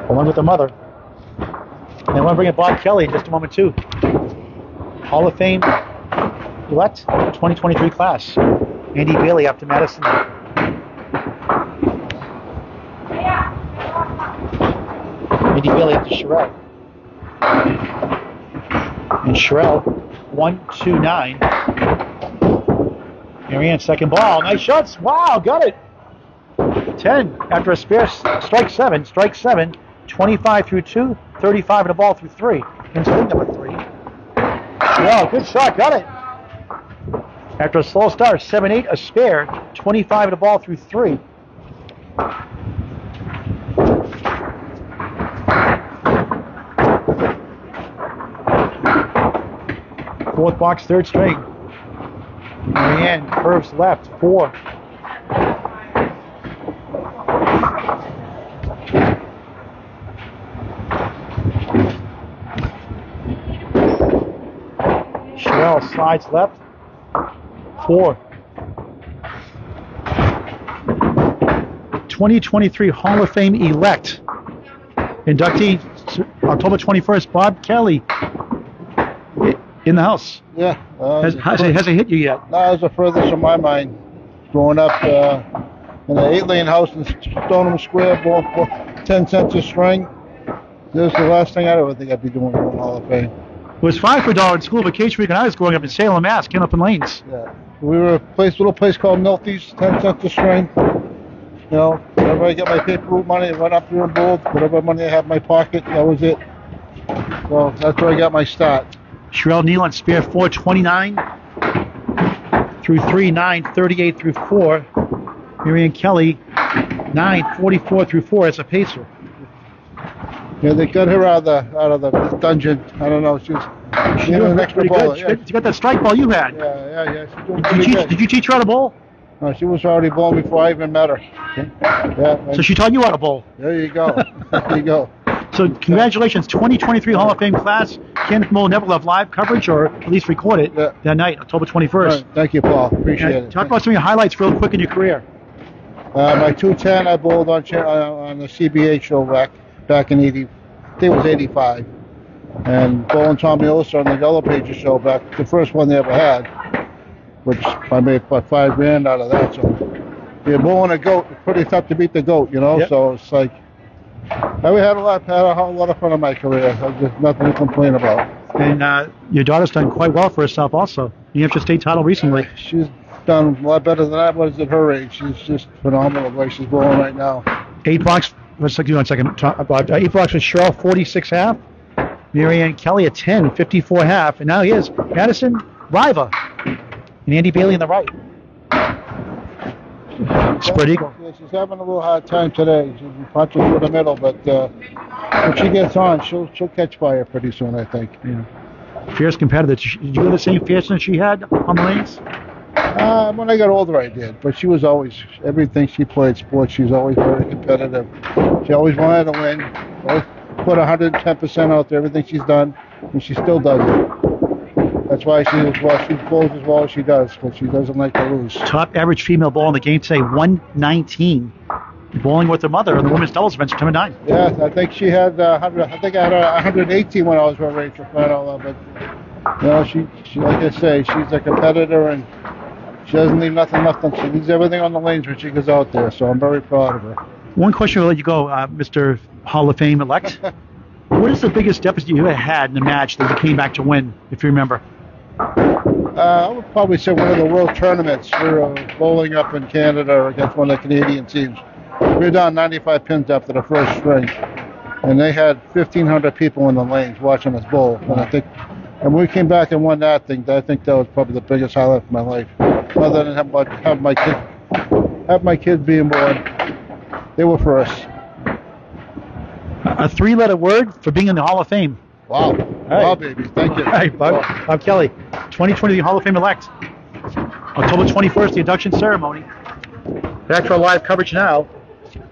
Along with the mother. And I want to bring in Bob Kelly in just a moment too. Hall of Fame elect 2023 class. Andi Bailey up to Madison. Andi Bailey up to Chyrel. And Chyrel, 1-2-9. Marianne, second ball. Nice shots. Wow, got it. 10 after a spare strike 7. Strike 7. 25 through 2. 35 and a ball through 3. In swing number 3. Wow, good shot. Got it. After a slow start, 7-8, a spare. 25 and a ball through 3. Fourth box, third string. Marianne curves left, 4. Chyrel slides left, 4. 2023 Hall of Fame elect. Inductee October 21st, Bob Kelly. In the house. Yeah. Has it hit you yet? No, it was the furthest from my mind. Growing up in an 8-lane house in Stoneham Square, ball for 10 cents a string. This was the last thing I ever think I'd be doing in the Hall of Fame. It was $5 for $1 in school vacation week when I was growing up in Salem, Mass, Candlepin Lanes. Yeah. We were a little place called Milty's, 10 cents a string. You know, whenever I get my paper route money, I run up here and bowl. Whatever money I have in my pocket, that was it. So that's where I got my start. Chyrel Kneeland, spare 429 through 3, 938 through 4. Marianne Kelly, 944 through 4 as a pacer. Yeah, they got her out of the dungeon. I don't know. She's an extra bowler. She got that strike ball you had. Yeah. She's doing pretty good. Did you teach her how to bowl? No, she was already bowling before I even met her. Okay. Yeah. So she taught you how to bowl. There you go. There you go. So congratulations, 2023 Hall of Fame class. Candlepin will never have live coverage or at least record it that night, October 21st. Right. Thank you, Paul. Appreciate it. Talk about some of your highlights real quick in your career. My 210, I bowled on the CBA show back in 80. I think it was 85. And bowling Tommy Olson on the Yellow Pages show back, the first one they ever had, which I made about $5,000 out of that. So you're bowling a goat. It's pretty tough to beat the goat, you know. Yep. So it's like. I had a lot of fun in my career. There's nothing to complain about. And your daughter's done quite well for herself also. New Hampshire State title recently. She's done a lot better than I was at her age. She's just phenomenal the way she's bowling right now. 8 bucks. Let's give you 1 second. About 8 bucks with Chyrel, 46 half. Marianne Kelly at 10, 54 half. And now here's Madison Riva and Andi Bailey on the right. Spread eagle. Yeah, she's having a little hard time today. She's punching through the middle, but when she gets on, she'll catch fire pretty soon, I think. Yeah. Fierce competitor. Did you have the same fierceness she had on the lanes? When I got older, I did. But she was always, everything she played sports, she was always very competitive. She always wanted to win. put 110% out there, everything she's done, and she still does it. That's why she bowls as well as she does, because she doesn't like to lose. Top average female ball in the game today, 119. Bowling with her mother on the women's doubles event, September 9. Yeah, I think she had 100. I think I had 118 when I was with Rachel. I don't know, but you know, she like I say, she's a competitor and she doesn't leave nothing left. She leaves everything on the lanes when she goes out there. So I'm very proud of her. One question I'll let you go, Mr. Hall of Fame elect. What is the biggest deficit you ever had in a match that you came back to win, if you remember? I would probably say one of the world tournaments. We were bowling up in Canada against one of the Canadian teams. We were down 95 pins after the first string, and they had 1,500 people in the lanes watching us bowl. And we came back and won that thing. I think that was probably the biggest highlight of my life, other than have my kids being born. They were first. A 3-letter word for being in the Hall of Fame. Wow. Right. Wow, baby. Thank you. All right, Bob Kelly, 2020 Hall of Fame elect. October 21st, the induction ceremony. Back to our live coverage now.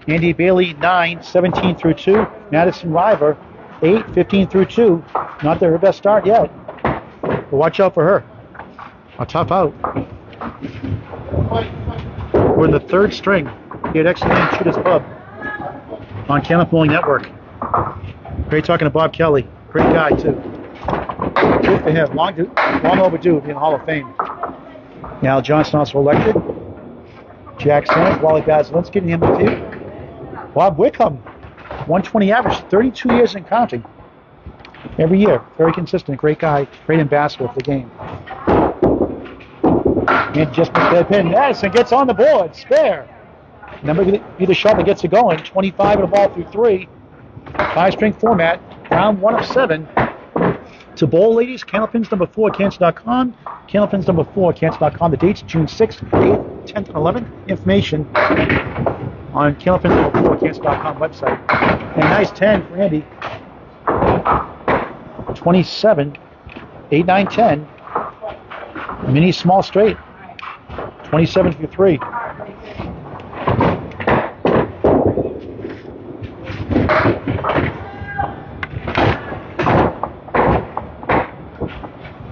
Andi Bailey, 9, 17 through 2. Madison Riva, 8, 15 through 2. Not her best start yet. But watch out for her. A tough out. We're in the third string here at Exeter Shooters Pub on Candlepin Network. Great talking to Bob Kelly. Great guy, too. Good for him. Long overdue to be in the Hall of Fame. Al Johnson also elected. Jack Sennett, Wally Basilinsky in the MVP. Bob Wickham, 120 average, 32 years and counting. Every year, very consistent, great guy, great ambassador for the game. And just missed that pin. Madison gets on the board, spare. Number be the shot that gets it going. 25 and a ball through 3. 5-string format, round 1 of 7. To bowl, ladies, Candlepins number 4, Cancer.com. Candlepins number 4, Cancer.com. The dates, June 6th, 8th, 10th, and 11th. Information on Candlepins number 4, Cancer.com website. And nice 10 for Andi. 27, 8, 9, 10. Mini small straight. 27 through 3.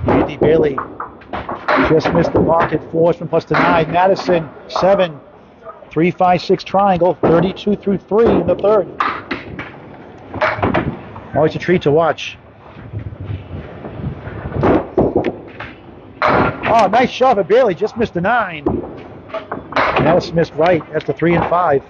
Andi Bailey just missed the pocket. 4 from plus to 9. Madison, 7. 3, 5, 6 triangle. 32 through 3 in the third. Always a treat to watch. Oh, nice shot for Bailey. Just missed the 9. Madison missed right. That's the 3 and 5.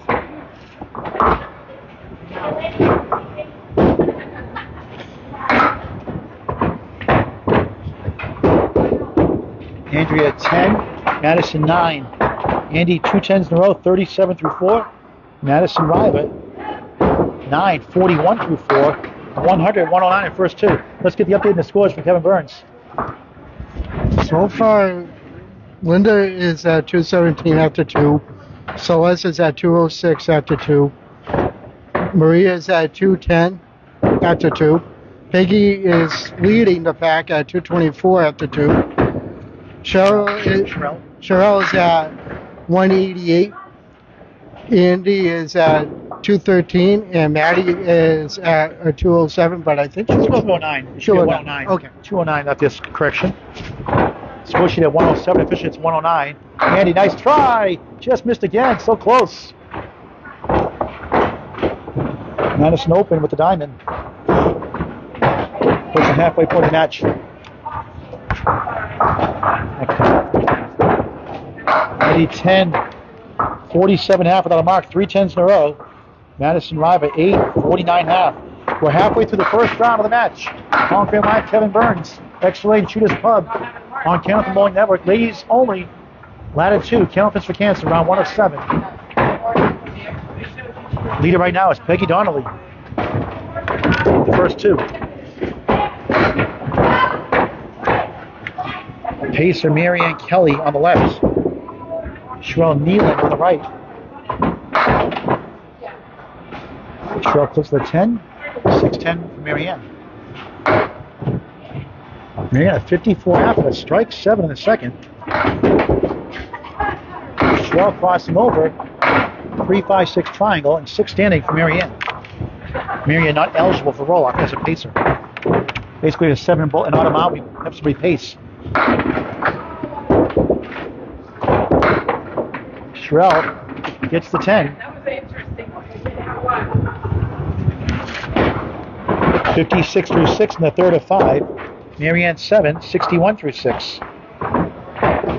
Andrea 10, Madison 9. Andi 2 10s in a row, 37 through 4. Madison Riva 9, 41 through 4. 100, 109 in first 2. Let's get the update in the scores from Kevin Burns. So far, Linda is at 217 after 2. Celeste is at 206 after 2. Maria is at 210 after 2. Pegi is leading the pack at 224 after 2. Chyrel is at 188. Andi is at 213, and Maddie is at 207, but I think she's 209. 209. Okay. 209, not this correction. Score sheet at 107, officially it's 109. Andi, nice try. Just missed again, so close. Madison open with the diamond. Pushing halfway point of the match. Andi 10, 47 half without a mark, 3 10s in a row. Madison Riva 8, 49 half. We're halfway through the first round of the match. On Grand Line, Kevin Burns, Extra Lane Shooters Pub on Candlepin Bowling Network. Ladies only, ladder 2, Candlepins for Cancer, round 1 of 7. Leader right now is Pegi Donnelly. The first 2. Pacer Marianne Kelly on the left. Chyrel Kneeland on the right. Chyrel clicks to the 10. 6-10 for Marianne. Marianne at 54 after a strike, 7 in the second. Chyrel crossing over. 3, 5, 6 triangle and 6 standing for Marianne. Marianne not eligible for roll-off as a pacer. Basically, a 7 bolt and automatic, we have somebody pace. Chyrel gets the 10. That was interesting. 56 through 6 in the third of 5. Marianne 7, 61 through 6.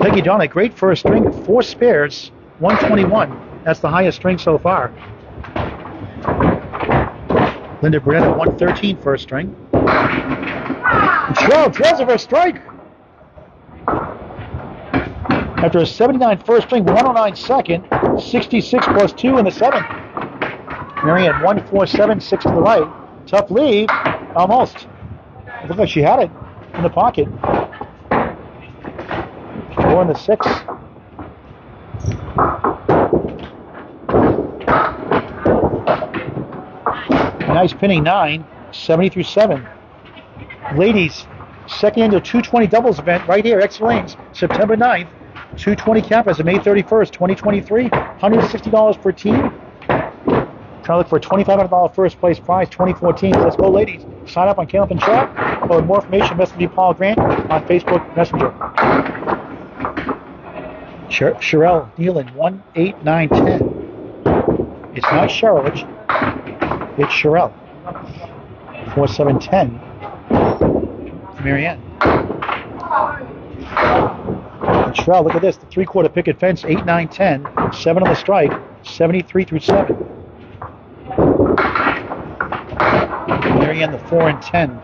Peggy Donnelly, great first string, 4 spares, 121. That's the highest string so far. Linda Brunet at 113 first string. Chyrel draws of her strike. After a 79 first string, 109 second, 66 plus 2 in the 7th. Marianne 147, 6 to the right. Tough lead, almost. It looked like she had it in the pocket. 4 in the 6. Nice pinning 9, 70 through 7. Ladies, second into 220 doubles event right here, Exeter Lanes, September 9th. 220 cap as of May 31st, 2023. $160 per team. Trying to look for a $2,500 first place prize, 2014. Let's go, ladies. Sign up on Candlepin chat. For more information, message me Paul Grant on Facebook Messenger. Chyrel, Kneeland, 1, 8, 9, 10. It's not Charlotte. It's Chyrel. 4, 7, 10. Marianne. And Chyrel, look at this. The 3/4 picket fence, 8, 9, 10. 7 on the strike, 73 through 7. Marianne, the 4 and 10.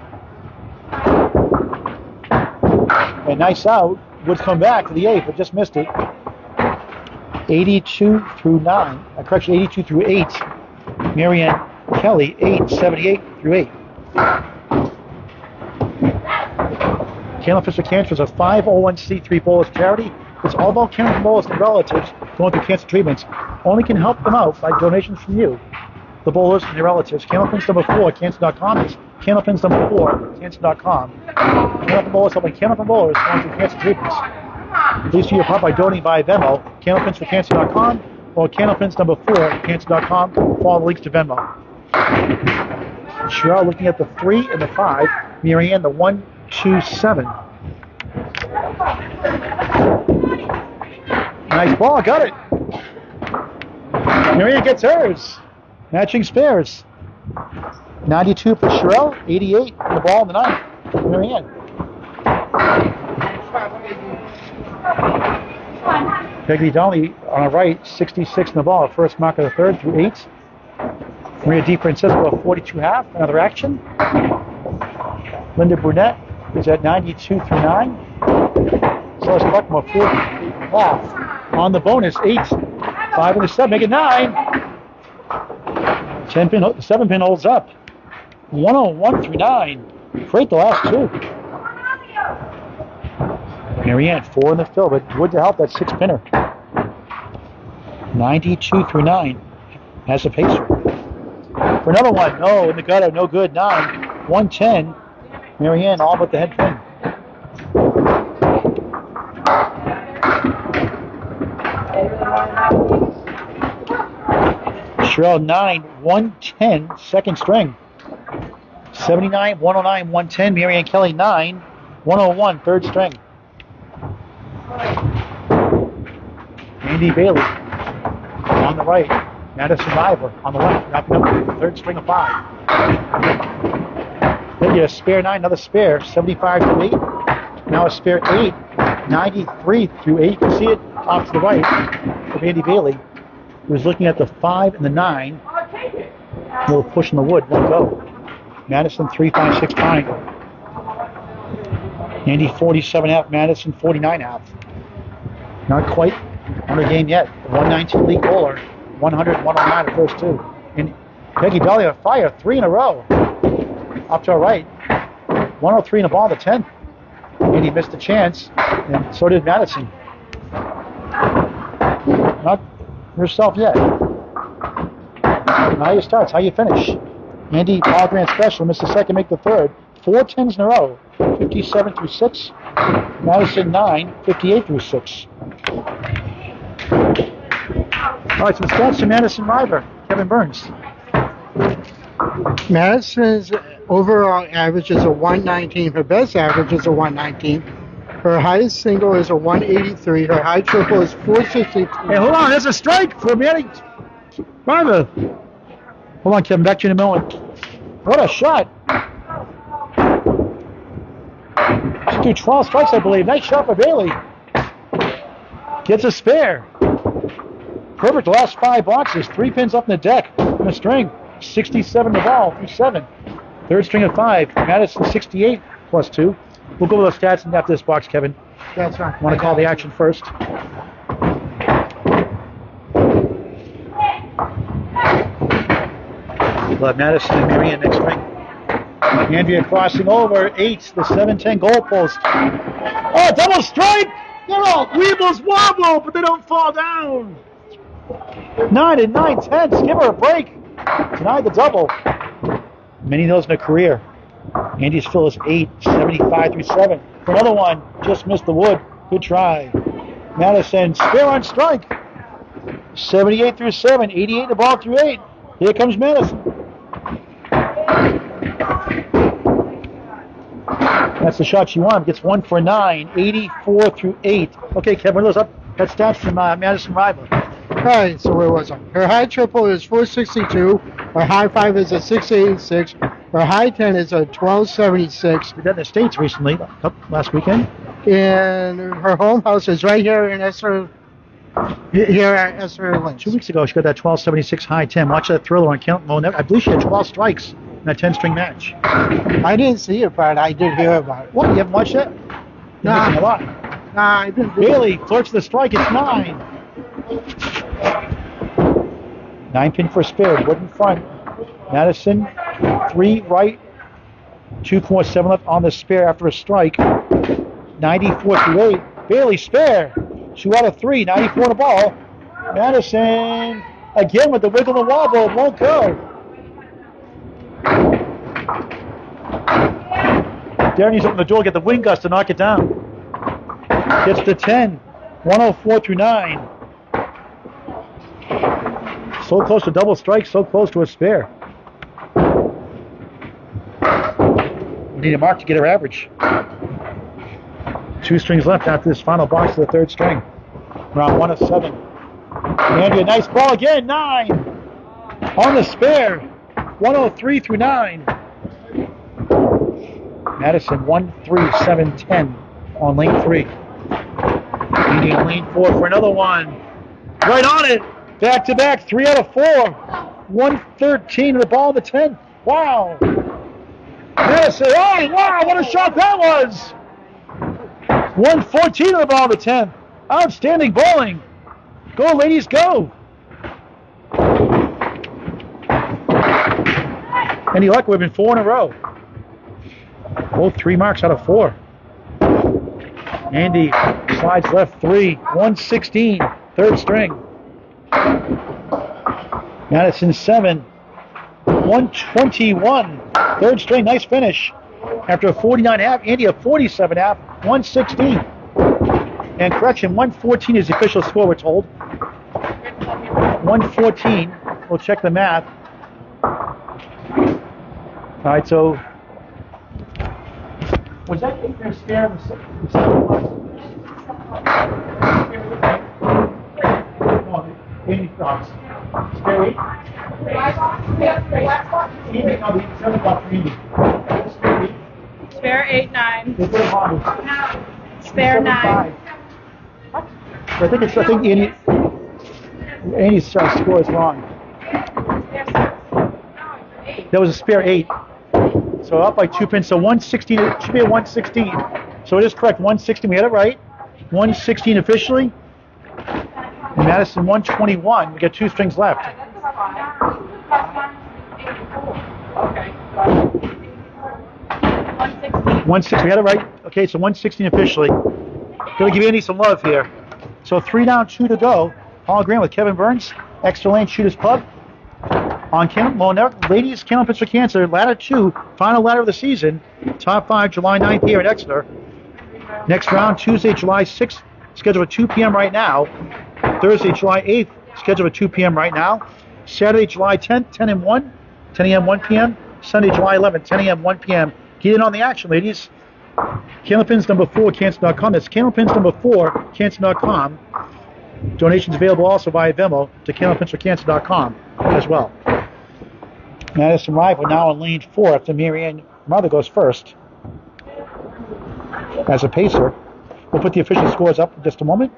A nice out. Would come back to the 8, but just missed it. 82 through 9. Correction, 82 through 8. Marianne Kelly, 8, 78 through 8. Candlepins for Cancer is a 501c3 bowlers charity. It's all about cancer bowlers and relatives going through cancer treatments. Only can help them out by donations from you, the bowlers and their relatives. Candlepins number 4, cancer.com is Candlepins number 4, cancer.com. Candlepin bowlers helping Candlepin bowlers going through cancer treatments. Please do your part by donating via Venmo, Candlepins for cancer.com, or Candlepins number 4, cancer.com. Follow the links to Venmo. Chyrel looking at the 3 and the 5. Marianne, the 1, 2, 7. Nice ball, got it. Marianne gets hers. Matching spares. 92 for Chyrel, 88 for the ball in the 9th. Marianne. Pegi Donnelly on the right, 66 in the ball. First mark of the 3rd through 8. Maria DeFrancesco, 42.5. Another action. Linda Brunet is at 92 through 9. Celeste Buckmore, 4.5. On the bonus, 8. 5 in the 7, make it 9. 10 pin, 7 pin holds up. 101 through 9. Great the last 2. Marianne, 4 in the fill, but would to help that 6 pinner. 92 through 9 as a pacer. For another one, no, in the gutter, no good, 9. 110. Marianne, all but the head pin. Chyrel 9, 110, second string. 79, 109, 110. Marianne Kelly 9, 101, third string. Andi Bailey on the right. Madison Riva on the left, wrapping up the third string of 5. Then get a spare 9, another spare, 75 through 8. Now a spare 8, 93 through 8. You can see it off to the right of Andi Bailey, who was looking at the 5 and the 9. A little push in the wood, one go. Madison 3, 5, 6 triangle. Andi 47.5, Madison 49.5. Not quite on the game yet. The 119 league bowler, 100, 109 the first 2. And Pegi Donnelly on fire, 3 in a row. Up to our right. 103 in the ball, the 10th. And he missed a chance, and so did Madison. Not herself yet. How you start, how you finish. Andi, Paul Grant special, missed the second, make the third. 4 10s in a row. 57 through 6. Madison 9, 58 through 6. All right, some stats to Madison Riva, Kevin Burns. Madison's overall average is a 119. Her best average is a 119. Her highest single is a 183. Her high triple is 462. Hey, hold on. There's a strike for Riva. Hold on, Kevin. Back to you in a moment. What a shot. She threw 12 strikes, I believe. Nice shot for Bailey. Gets a spare. Perfect last 5 boxes. 3 pins up in the deck. On the string. 67 the ball. 3-7. Third string of 5. Madison 68 plus 2. We'll go over those stats after this box, Kevin. That's right. Want to call the action first? We'll have Madison and Marianne next string. Andrea crossing over. 8, the 7-10 goalpost. Oh, double strike! They're all weebles wobble, but they don't fall down. 9 and 9/10. Give her a break. Denied the double. Many of those in a career. Andy's fill is 8, 75 through 7. For another one, just missed the wood. Good try. Madison, spare on strike. 78 through 7, 88 the ball through 8. Here comes Madison. That's the shot she won. Gets 1 for 9, 84 through 8. Okay, Kevin, what are those up? That's stats from Madison Riva. All right, so where was I? Her high triple is 462. Her high 5 is a 686. Her high 10 is a 1276. We did that in the States recently, last weekend. And her home house is right here in Exeter. Here at Exeter Links. 2 weeks ago, she got that 1276 high 10. Watch that thriller on Candlepin. I believe she had 12 strikes in that 10-string match. I didn't see it, but I did hear about it. What? You haven't watched that? You're missing a lot. Nah, I didn't. Bailey flirts the strike. It's 9. 9 pin for spare. Wood in front. Madison, 3 right. 2.7 left on the spare after a strike. 94 through 8. Bailey spare. 2 out of 3. 94 on the ball. Madison again with the wiggle and wobble. It won't go. Darren needs to open the door, get the wind gust to knock it down. Gets to 10. 104 through 9. So close to double strike, so close to a spare. We need a mark to get her average. 2 strings left after this final box of the 3rd string. Round 1 of 7. Andy, a nice ball again, 9. On the spare, 103 through 9. Madison, 1, 3, 7, 10 on lane 3. Andy in lane 4 for another one. Right on it. Back to back, 3 out of 4. 113 to the ball of the 10th. Wow. Madison, oh, wow, what a shot that was. 114 to the ball of the 10th. Outstanding bowling. Go, ladies, go. Any luck, we've been 4 in a row. Both 3 marks out of 4. Andy slides left 3, 116, 3rd string. Madison 7, 121, 3rd string, nice finish. After a 49.5, Andy a 47.5, 116. And correction, 114 is the official score, we're told. 114, we'll check the math. All right, so was that 8 there spare in the 7 box? No, 80 box. Spare 8? No, the 7 box for Andy. Spare 8, 9. They put it on. Spare 9. I think Andy's score is wrong. That was a spare 8. So up by 2 pins. So 116. It should be a 116. So it is correct. 116. We had it right. 116 officially. And Madison 121. We got 2 strings left. 116. We had it right. Okay, so 116 officially. Gonna give Andy some love here. So 3 down, 2 to go. Hologram with Kevin Burns. Extra Lane Shooters Club. On ladies, Candlepins for Cancer, ladder 2, final ladder of the season. Top 5, July 9th here in Exeter. Next round, Tuesday, July 6th, scheduled at 2 p.m. right now. Thursday, July 8th, scheduled at 2 p.m. right now. Saturday, July 10th, 10 and 1. 10 a.m., 1 p.m. Sunday, July 11th, 10 a.m., 1 p.m. Get in on the action, ladies. Candlepins number 4, Cancer.com. That's Candlepins number 4, Cancer.com. Donations available also via Venmo to Candlepinsforcancer.com as well. Madison Riva now in lane 4 after Marianne Mother goes first as a pacer. We'll put the official scores up in just a moment.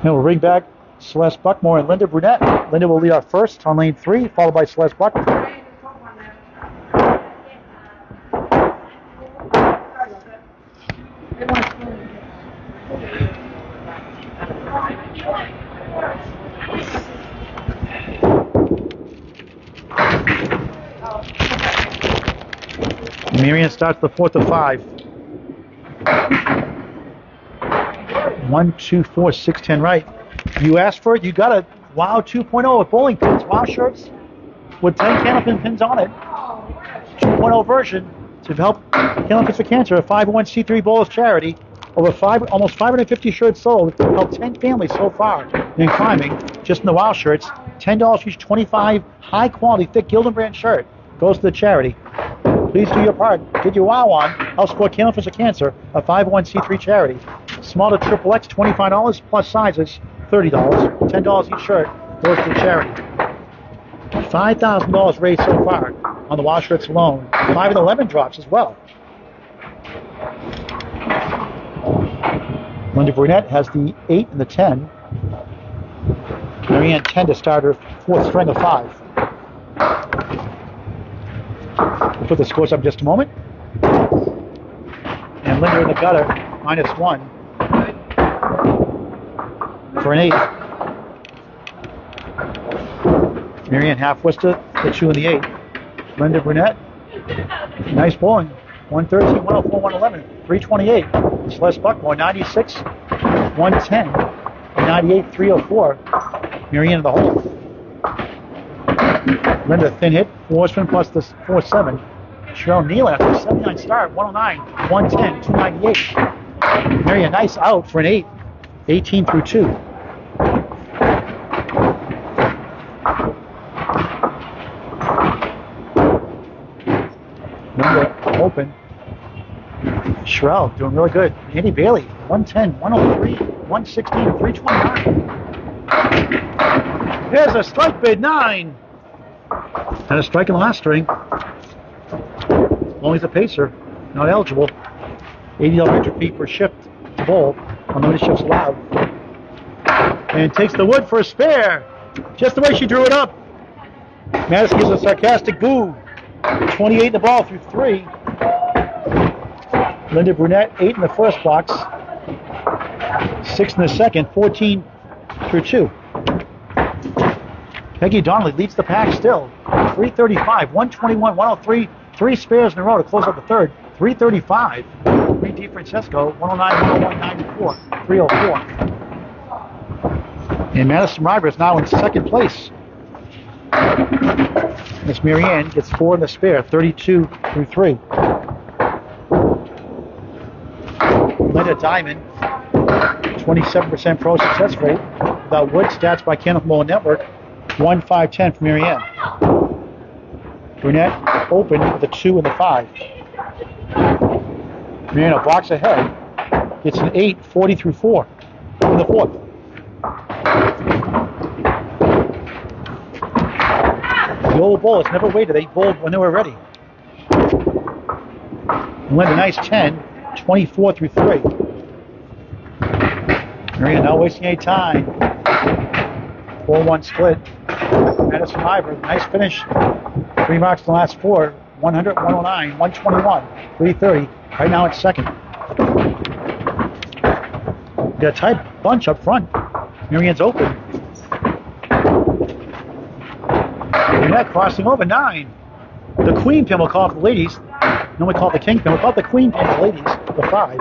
Now we'll ring back Celeste Buckmore and Linda Brunet. Linda will lead off first on lane 3, followed by Celeste Buckmore. Marianne starts the 4th of 5. 1, 2, 4, 6, 10 right. You asked for it, you got it. Wow 2.0 with bowling pins. Wow shirts with 10 Candlepin pins on it. 2.0 version to help Candlepins for Cancer, a 501c3 bowlers charity. Almost 550 shirts sold. Helped 10 families so far in climbing. Just in the Wow shirts. $10 each, 25 high quality, thick Gildan shirt goes to the charity. Please do your part. Get your wow on. Help support Candlepins for Cancer, a 501c3 charity. Small to XXX, $25 plus sizes, $30. $10 each shirt goes to the charity. $5,000 raised so far on the wow shirts alone. 5 and 11 drops as well. Linda Brunet has the 8 and the 10. Marianne 10 to start her 4th string of 5. We'll put the scores up in just a moment. And Linda in the gutter, -1 for an 8. Marianne half Worcester, the 2 and the 8. Linda Brunet, nice bowling. 113, 104, 111, 328. Celeste Buckmore, 96, 110, and 98, 304. Marianne in the hole. Linda thin hit, 4 spin plus the 4-7. Chyrel Kneeland after a 79 start, 109, 110, 298. Marianne nice out for an 8, 18 through 2. Linda open. Chyrel doing really good. Andy Bailey, 110, 103, 116, 329. There's a strike bid, 9. Had a strike in the last string. Only the pacer, not eligible. $80 entry fee per shift to bowl. Unlimited shifts allowed. And takes the wood for a spare. Just the way she drew it up. Madison gives a sarcastic boo. 28 in the ball through 3. Linda Brunet, 8 in the first box. 6 in the second, 14 through 2. Pegi Donnelly leads the pack still. 335, 121, 103, 3 spares in a row to close out the third. 335. Reed DeFrancesco, 109, 101, 94, 304. And Madison Riva is now in second place. Miss Marianne gets 4 in the spare, 32 through 3. Linda Diamond, 27% pro success rate. The Wood stats by Candlepin Network, 1-5-10 for Marianne. Brunet open with the 2 and the 5. Marianne a box ahead. Gets an 8, 40 through 4 in the 4th. The old bowlers never waited. They bowled when they were ready. Linda nice 10, 24 through 3. Marianne not wasting any time. 4-1 split. Madison Riva, nice finish. 3 marks in the last 4. 100, 109, 121, 330. Right now it's second. Got a tight bunch up front. Marianne's open. Brunet crossing over 9. The queen pin we'll call it for the ladies. Normally call it the king pin. We'll call it the queen pin for the ladies. The 5.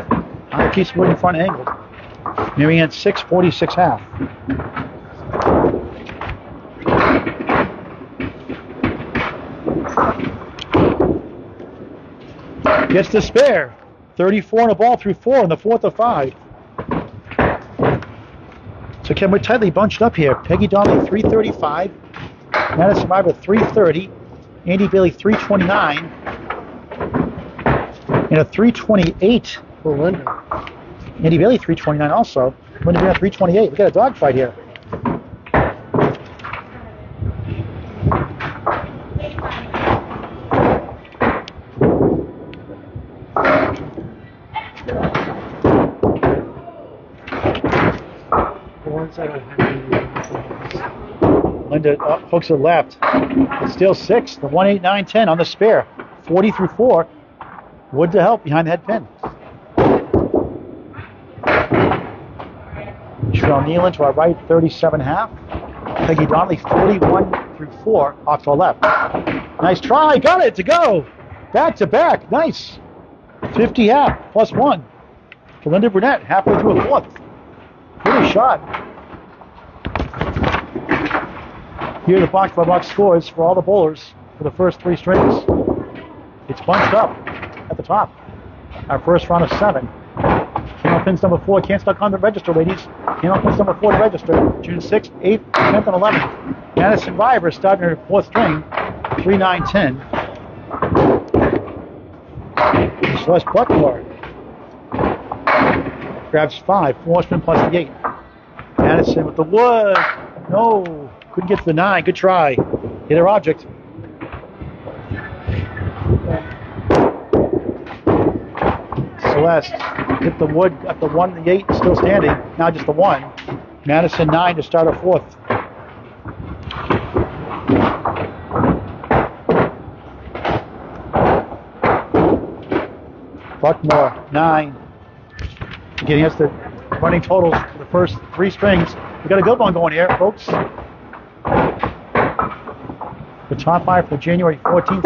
On a piece of wood in front angled. Marianne 6, 46 half. Gets the spare. 34 in a ball through 4 in the 4th of 5. Okay, we're tightly bunched up here. Pegi Donnelly 335, Madison Riva 330, Andi Bailey 329, and a 328 For Linda. Andi Bailey 329 also. Linda Brunet 328. We got a dogfight here. Linda hooks it left. It's still 6. The 1, 8, 9, 10 on the spare. 40 through 4. Wood to help behind the head pin. Chyrel Kneeland to our right, 37.5. Pegi Donnelly, 41 through 4, off to our left. Nice try. Got it to go. Back to back. Nice. 50 half plus 1 for Linda Brunet, halfway through a fourth. Pretty shot. Here are the box by box scores for all the bowlers for the first 3 strings. It's bunched up at the top. Our first round of 7. Candlepins number 4 can't stuck on the register, ladies. Candlepins number 4 to register. June 6th, 8th, 10th, and 11th. Madison Riva starting her 4th string. 3, 9, 10. Celeste Buckmore grabs 5. 4 spin plus the 8. Madison with the wood. No. Couldn't get to the 9. Good try. Hit her object. Celeste hit the wood at the 1, the 8, still standing. Now just the 1. Madison 9 to start her 4th. Buckmore 9. Getting us the running totals for the first 3 strings. We got a good one going here, folks. The top 5 for January 14th.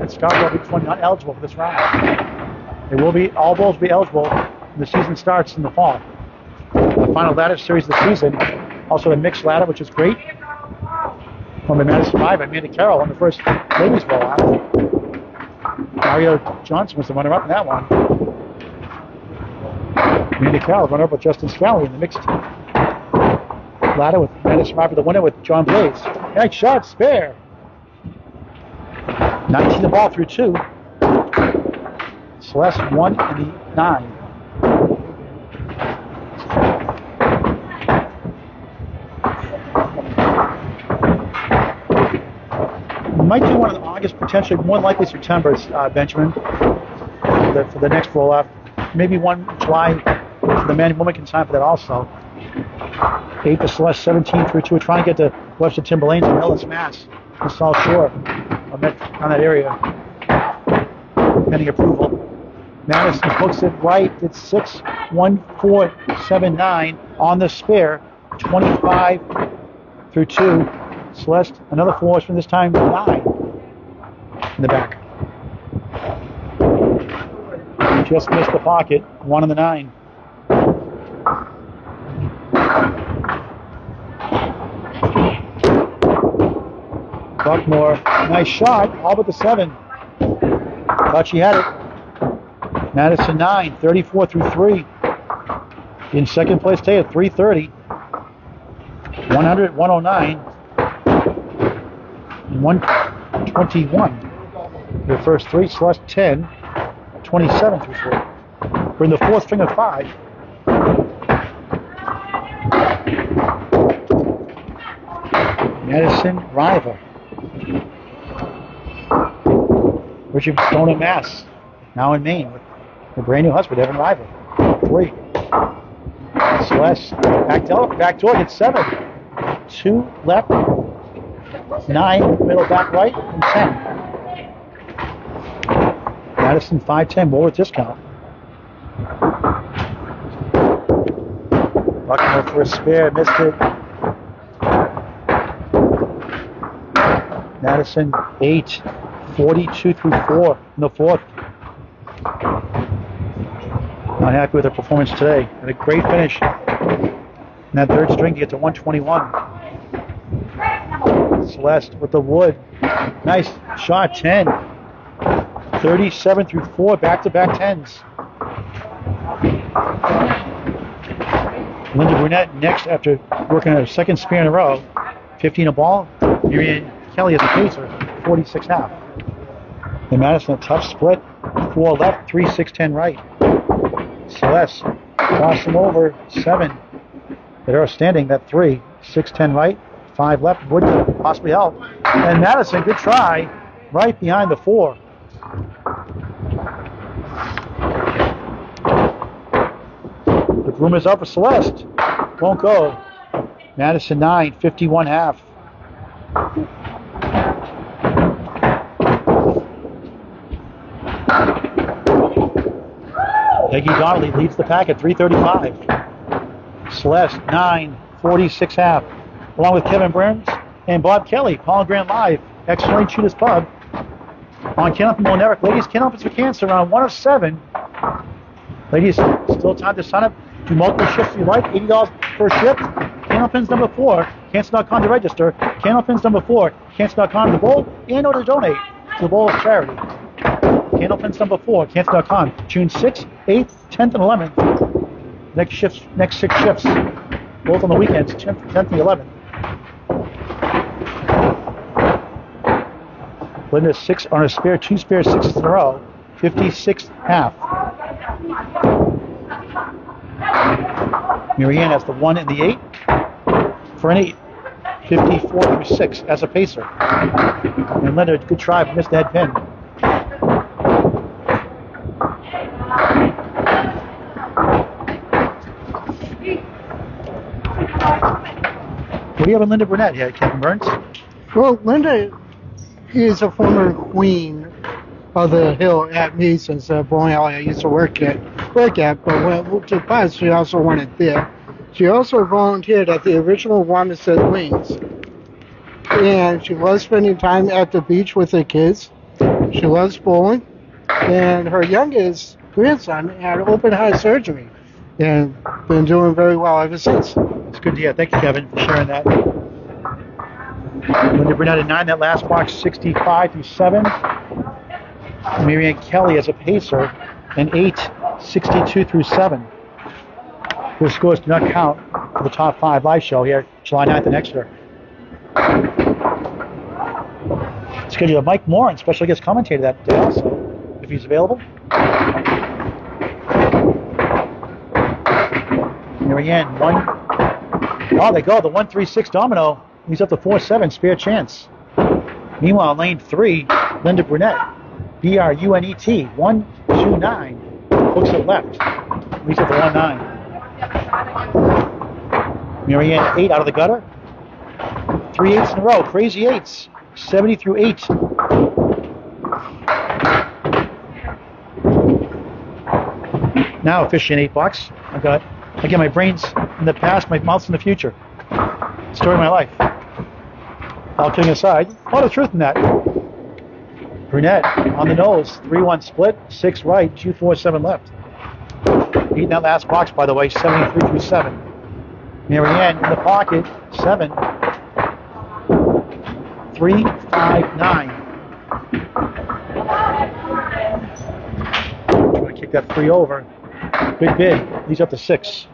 And Scarborough will be not eligible for this round. They will be, all bowls will be eligible when the season starts in the fall. The final ladder series of the season. Also the mixed ladder, which is great. From the Madison Riva, Amanda Carroll on the first ladies bowl. Mario Johnson was the runner-up in that one. Amanda Carroll runner-up with Justin Scally in the mixed ladder with Madison Riva, the winner with John Blaze. Nice shot, spare. 19 the ball through 2. Celeste 1 and the 9. We might do one in August, potentially more likely September, Benjamin, for the next roll-off. Maybe one in July for the man and woman can sign for that also. 8 to Celeste, 17 through 2. We're trying to get to Webster Timberlanes and Ellis, Mass. The South Shore on that area, pending approval. Madison hooks it right. It's 6, 1, 4, 7, 9 on the spare. 25 through 2. Celeste, another 4 from this time 9 in the back. Just missed the pocket. 1 on the 9. Buckmore, nice shot, all but the 7. Thought she had it. Madison 9, 34 through 3. In second place today at 330. 100, 109, and 121. Your first 3, Celeste 10, 27 through 3. We're in the 4th string of 5. Madison Riva. Richard Stone in Mass, now in Maine with her brand new husband, Evan Riva. 3. Celeste, back door, gets 7. 2 left, 9 middle back right, and 10. Madison 5-10, more with discount. Buckmore for a spare, missed it. Madison 8, 42 through 4 in the 4th. Not happy with her performance today. Had a great finish in that 3rd string to get to 121. Celeste with the wood. Nice shot, 10. 37 through 4, back-to-back 10s. Linda Brunet next after working her second spear in a row. 15 a ball. Marianne Kelly as a pacer, 46.5. And Madison a tough split. 4 left, 3, 6, 10 right. Celeste cross them over, 7. They're standing that 3, 6, 10 right, 5 left. Would possibly help. And Madison, good try, right behind the 4. The room is up for Celeste. Won't go. Madison 9, 51.5. Peggy Donnelly leads the pack at 3:35. Celeste 9, 46.5. Along with Kevin Burns and Bob Kelly, Paul Grant Live, X-Lane Shooters Pub. On Candlepin Network, ladies, Candlepins for Cancer around 1 of 7. Ladies, still time to sign up. Do multiple shifts if you like, $80 per shift. Candlepins number 4, cancer.com to register. Candlepins number 4, cancer.com to bowl and or to donate to the Bowl's charity. Candlepins number 4, cancer.com, June 6th, 8th, 10th, and 11th. Next 6 shifts, both on the weekends, 10th and 11th. Linda 6 on a spare, 2 spare 6s in a row, 56.5. Marianne has the 1 and the 8 for an 8, 54 through 6 as a pacer. And Linda, good try, but missed the head pin. What do you have on Linda Brunet here, Kevin Burns? Well, Linda is a former queen of the hill at Mason's bowling alley I used to work at. But when I moved to class, she also won it there. She also volunteered at the original Wamisit Wings. And she loves spending time at the beach with her kids. She loves bowling. And her youngest grandson had open heart surgery and been doing very well ever since. It's good to hear. Thank you, Kevin, for sharing that. Linda Brunet at 9, that last box, 65 through 7. Marianne Kelly as a pacer, an 8, 62 through 7. Those scores do not count for the top 5 live show here, July 9th in Exeter. Scheduled Mike Moran, special guest commentator that day also, if he's available. Marianne, 1. Oh, they go. The 1-3-6 domino. He's up to 4-7, spare chance. Meanwhile, lane 3, Linda Brunet. BRUNET, 1-2-9. Hooks it left. He's up to 1-9. Marianne 8 out of the gutter. 3 8s in a row. Crazy 8s. 70 through 8. Now officially 8 bucks. Again, my brain's in the past, my mouth's in the future. Story of my life. All kidding aside, a lot of truth in that. Brunet on the nose, 3-1 split, 6 right, 2-4-7 left. Eating that last box, by the way, 73 through 7. Marianne in the pocket, 7. 3, 5, 9. Trying to kick that 3 over. Big bid. He's up to 6.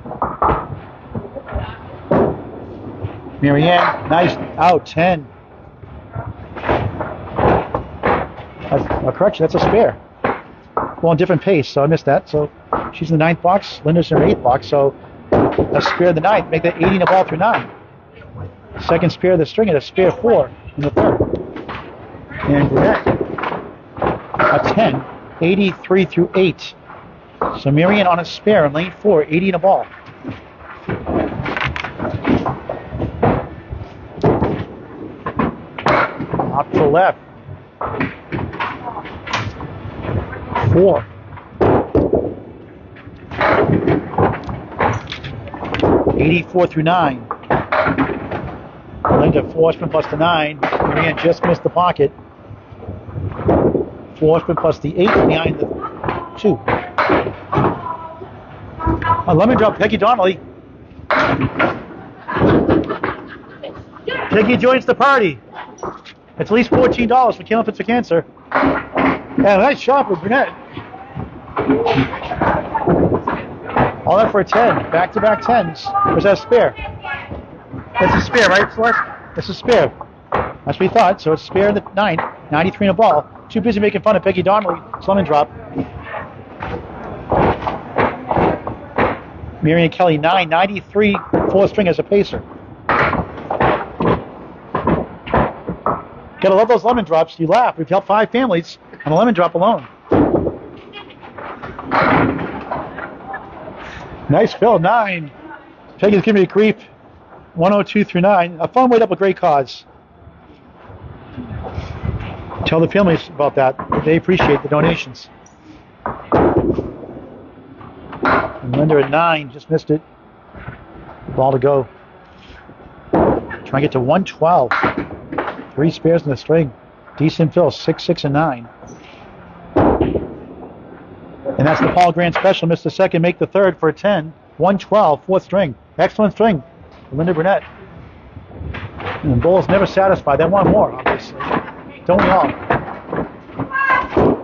Marianne, nice out, 10. Correction, that's a spare. Well, on different pace, so I missed that. So she's in the 9th box. Linda's in her 8th box, so a spare in the 9th. Make that 80 in a ball through 9. Second spare of the string, and a spare 4 in the 3rd. And Brunet, a 10, 83 through 8. So Marianne on a spare in lane 4, 80 in a ball. Up to the left. 4. 84 through 9. Linda 4 spin plus the 9. Marianne just missed the pocket. 4 spin plus the 8 behind the 2. A lemon drop, Peggy Donnelly. Peggy joins the party. It's at least $14 for Candlepins for Cancer. And a nice shot for Brunet. All that for a 10. Back-to-back 10s. Was that a spare? That's a spare, right, Celeste? That's a spare. That's what we thought. So it's a spare in the 9. 93 in a ball. Too busy making fun of Pegi Donnelly. Lemon drop. Marianne Kelly 9. 93 fourth string as a pacer. Gotta love those lemon drops. You laugh. We've helped 5 families on a lemon drop alone. Nice fill, 9. Pegi's giving me a grief. 102 through 9. A fun way to help a great cause. Tell the families about that. They appreciate the donations. And Linda at 9 just missed it. Ball to go. Trying to get to 112. 3 spares in the string. Decent fill, 6, 6, and 9. And that's the Paul Grant special. Missed the second, make the third for a 10. 112, fourth string. Excellent string. Linda Brunet. And the bowl's never satisfied. They want more, obviously. Don't we all?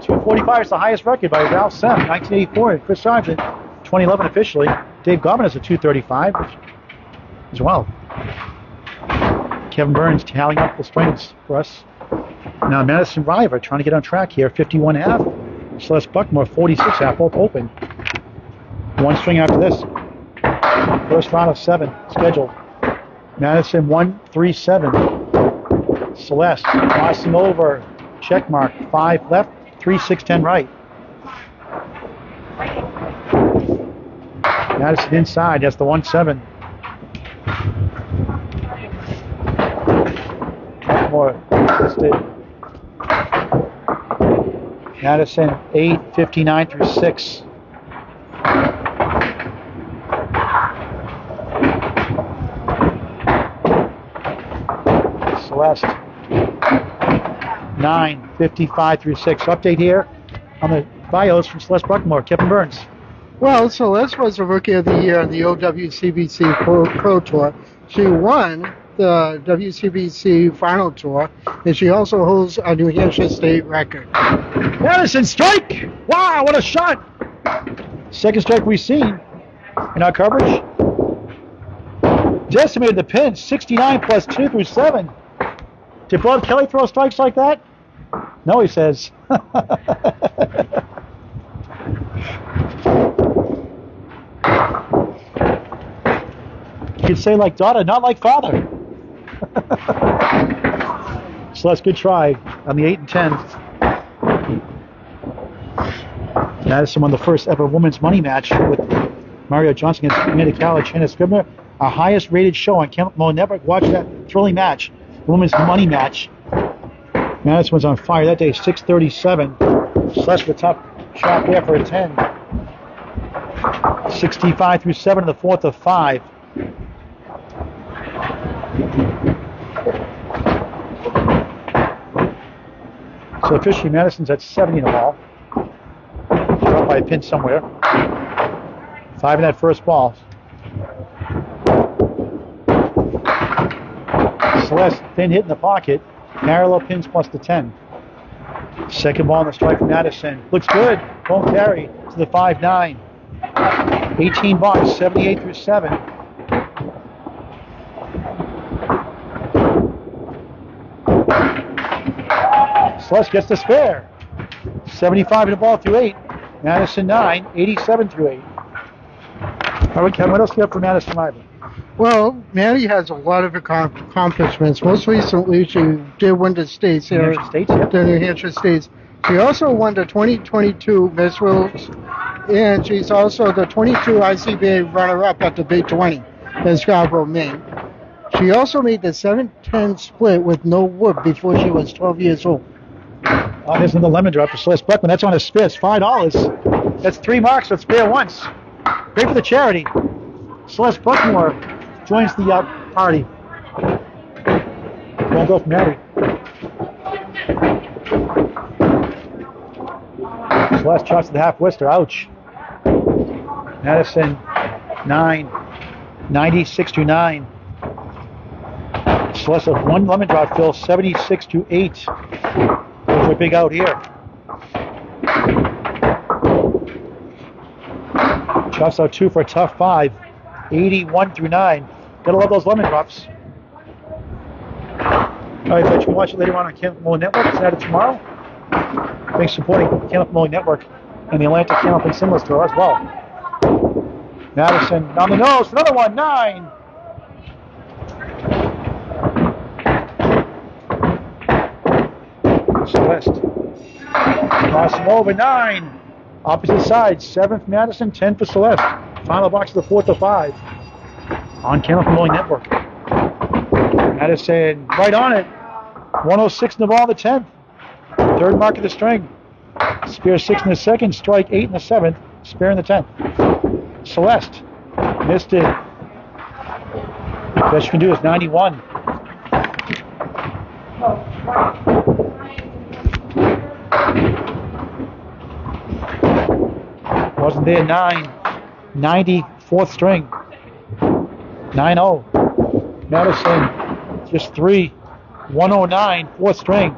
245 is the highest record by Ralph Sem, 1984. And Chris Sargent, 2011 officially. Dave Gobbin has a 235 as well. Kevin Burns tallying up the strings for us. Now Madison Riva trying to get on track here. 51.5. Celeste Buckmore, 46.5. Both open. 1 string after this. First round of 7 scheduled. Madison 137. Celeste crossing over. Check mark. 5 left. 3, 6, 10 right. Madison inside. That's the 1-7. More listed. Madison 8:59 through 6. Celeste 9:55 through 6. Update here on the bios from Celeste Buckmore. Kevin Burns. Well, Celeste was the Rookie of the Year on the OWCBC Pro Tour. She won the WCBC Final Tour, and she also holds a New Hampshire state record. Madison strike! Wow, what a shot! Second strike we've seen in our coverage. Decimated the pin, 69 plus 2 through 7. Did Bob Kelly throw strikes like that? No, he says. You could say like daughter, not like father. Celeste, good try on the 8 and 10. Madison won the first ever women's money match with Mario Johnson against Amanda College. Hannah Scribner, our highest rated show on Candlepin Network. Watch that thrilling match, the women's money match. Madison was on fire that day, 637. Celeste with a tough shot there for a 10. 65 through 7 in the fourth of 5. So officially Madison's at 70 in the ball. Dropped by a pin somewhere. 5 in that first ball. Celeste, thin hit in the pocket. Parallel pins plus the 10. Second ball on the strike from Madison. Looks good. Won't carry to the 5-9. 18 box, 78 through 7. Celeste gets the spare. 75 in the ball through 8. Madison 9, 87 through 8. All right, Kevin, what else do you have for Madison Riva? Well, Maddie has a lot of accomplishments. Most recently, she did win the states here. The New Hampshire States. She also won the 2022 Miss World, and she's also the 22 ICBA runner-up at the Big 20 in Scarborough, Maine. She also made the 7-10 split with no wood before she was 12 years old. Oh, here's another lemon drop for Celeste Buckman. That's on a spare. It's $5. That's 3 marks with spare once. Great for the charity. Celeste Buckmore joins the party. Won't go from Mary. Celeste chops to the half Worcester. Ouch. Madison 9, 96 to 9. Celeste with 1 lemon drop fill, 76 to 8. Those are big out here. Drops out 2 for a tough 5. 81 through 9. Gotta love those lemon drops. All right, folks, you can watch it later on Candlepin Network. It's added tomorrow. Thanks for supporting Candlepin Network and the Atlantic Candlepin Cinema Store as well. Madison on the nose for another one. 9. Celeste. Crossing over. 9. Opposite side. 7th Madison. 10 for Celeste. Final box of the 4th of 5 on Candlepin Network. Madison right on it. 106 in the ball in the 10th. 3rd mark of the string. Spare 6 in the 2nd. Strike 8 in the 7th. Spare in the 10th. Celeste missed it. Best you can do is 91. Wasn't there. 9. 90. 4th string. 9-0. Madison just 3. 109. 4th string.